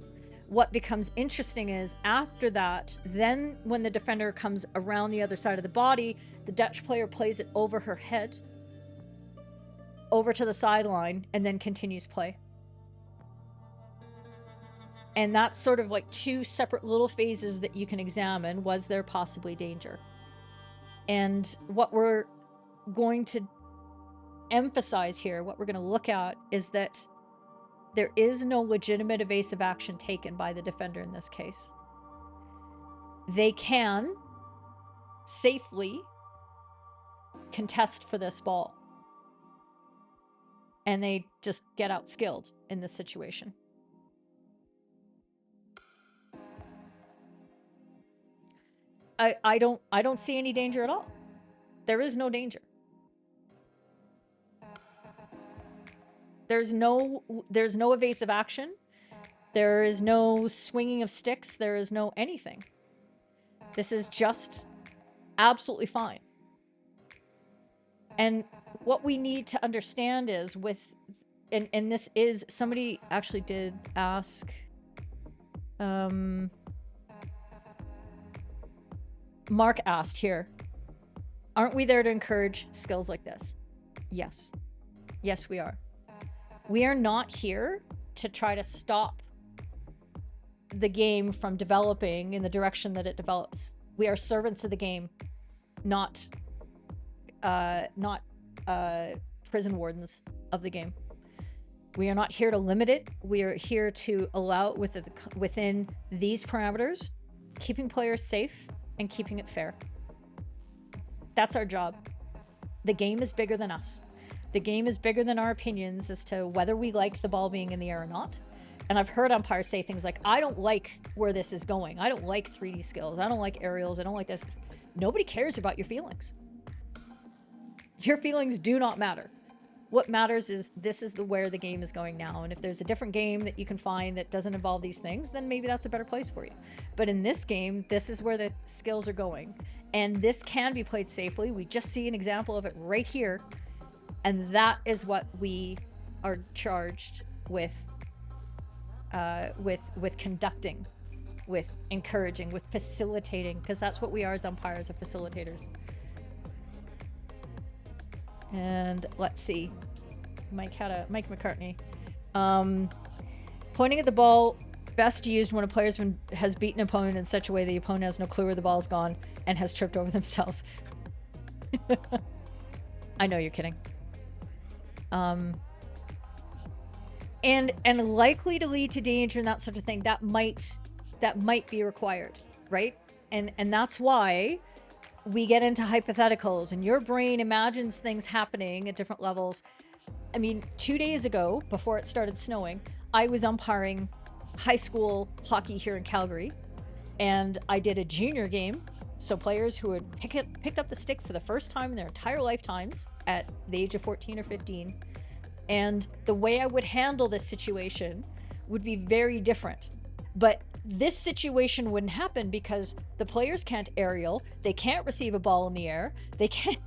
What becomes interesting is after that, then when the defender comes around the other side of the body, the Dutch player plays it over her head, over to the sideline, and then continues play. And that's sort of like two separate little phases that you can examine. Was there possibly danger? And what we're going to emphasize here, what we're going to look at, is that there is no legitimate evasive action taken by the defender in this case. They can safely contest for this ball, and they just get outskilled in this situation. I don't see any danger at all. There is no danger. There's no evasive action. There is no swinging of sticks. There is no anything. This is just absolutely fine. And what we need to understand is with, and this is, somebody actually did ask, Mark asked here, aren't we there to encourage skills like this? Yes. Yes, we are. We are not here to try to stop the game from developing in the direction that it develops. We are servants of the game, not prison wardens of the game. We are not here to limit it. We are here to allow it within these parameters, keeping players safe and keeping it fair. That's our job. The game is bigger than us. The game is bigger than our opinions as to whether we like the ball being in the air or not. And I've heard umpires say things like, I don't like where this is going. I don't like 3D skills. I don't like aerials. I don't like this. Nobody cares about your feelings. Your feelings do not matter. What matters is this is where the game is going now. And if there's a different game that you can find that doesn't involve these things, then maybe that's a better place for you. But in this game, this is where the skills are going. And this can be played safely. We just see an example of it right here. And that is what we are charged with conducting, with encouraging, with facilitating, because that's what we are as umpires, are facilitators. And let's see, Mike McCartney, pointing at the ball best used when a player has beaten an opponent in such a way the opponent has no clue where the ball's gone and has tripped over themselves. I know you're kidding. And likely to lead to danger and that sort of thing, that might be required, right? And that's why we get into hypotheticals and your brain imagines things happening at different levels. I mean, 2 days ago, before it started snowing, I was umpiring high school hockey here in Calgary, and I did a junior game. So players who had picked up the stick for the first time in their entire lifetimes at the age of 14 or 15. And the way I would handle this situation would be very different. But this situation wouldn't happen because the players can't aerial, they can't receive a ball in the air, they can't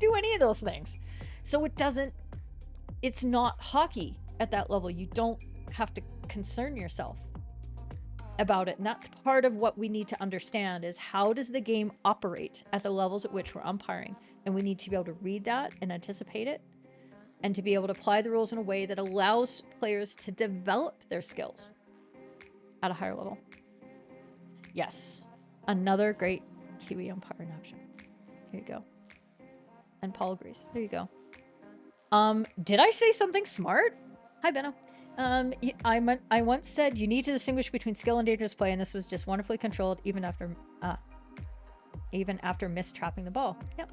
do any of those things. So it's not hockey at that level. You don't have to concern yourself about it. And that's part of what we need to understand is how does the game operate at the levels at which we're umpiring? And we need to be able to read that and anticipate it and to be able to apply the rules in a way that allows players to develop their skills at a higher level. Yes, another great Kiwi umpire in action. Here you go. And Paul agrees. There you go. Did I say something smart? Hi, Benno. I once said you need to distinguish between skill and dangerous play, and this was just wonderfully controlled even after mistrapping the ball. Yep.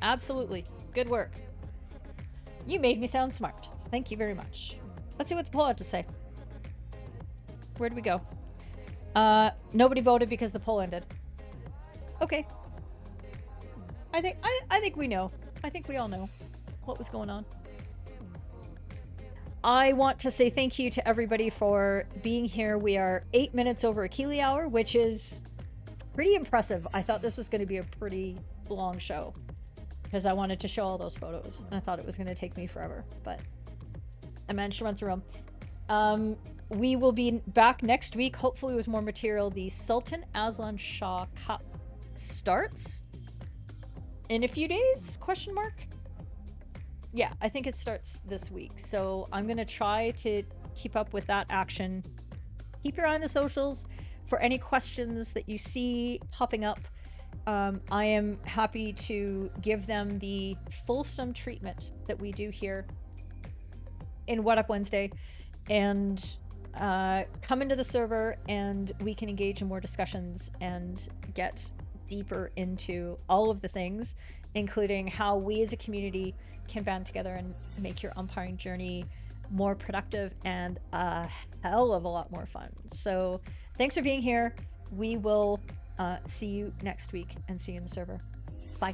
Absolutely. Good work. You made me sound smart. Thank you very much. Let's see what the poll had to say. Where did we go? Nobody voted because the poll ended. Okay. I think we know. I think we all know what was going on. I want to say thank you to everybody for being here. We are 8 minutes over a Keeley hour, which is pretty impressive. I thought this was going to be a pretty long show because I wanted to show all those photos and I thought it was going to take me forever, but I managed to run through them. We will be back next week, hopefully with more material. The Sultan Aslan Shah Cup starts in a few days, question mark? Yeah, I think it starts this week. So I'm going to try to keep up with that action. Keep your eye on the socials for any questions that you see popping up. I am happy to give them the fulsome treatment that we do here in What Up Wednesday, and come into the server and we can engage in more discussions and get deeper into all of the things, including how we as a community can band together and make your umpiring journey more productive and a hell of a lot more fun. So thanks for being here. We will see you next week and see you in the server. Bye.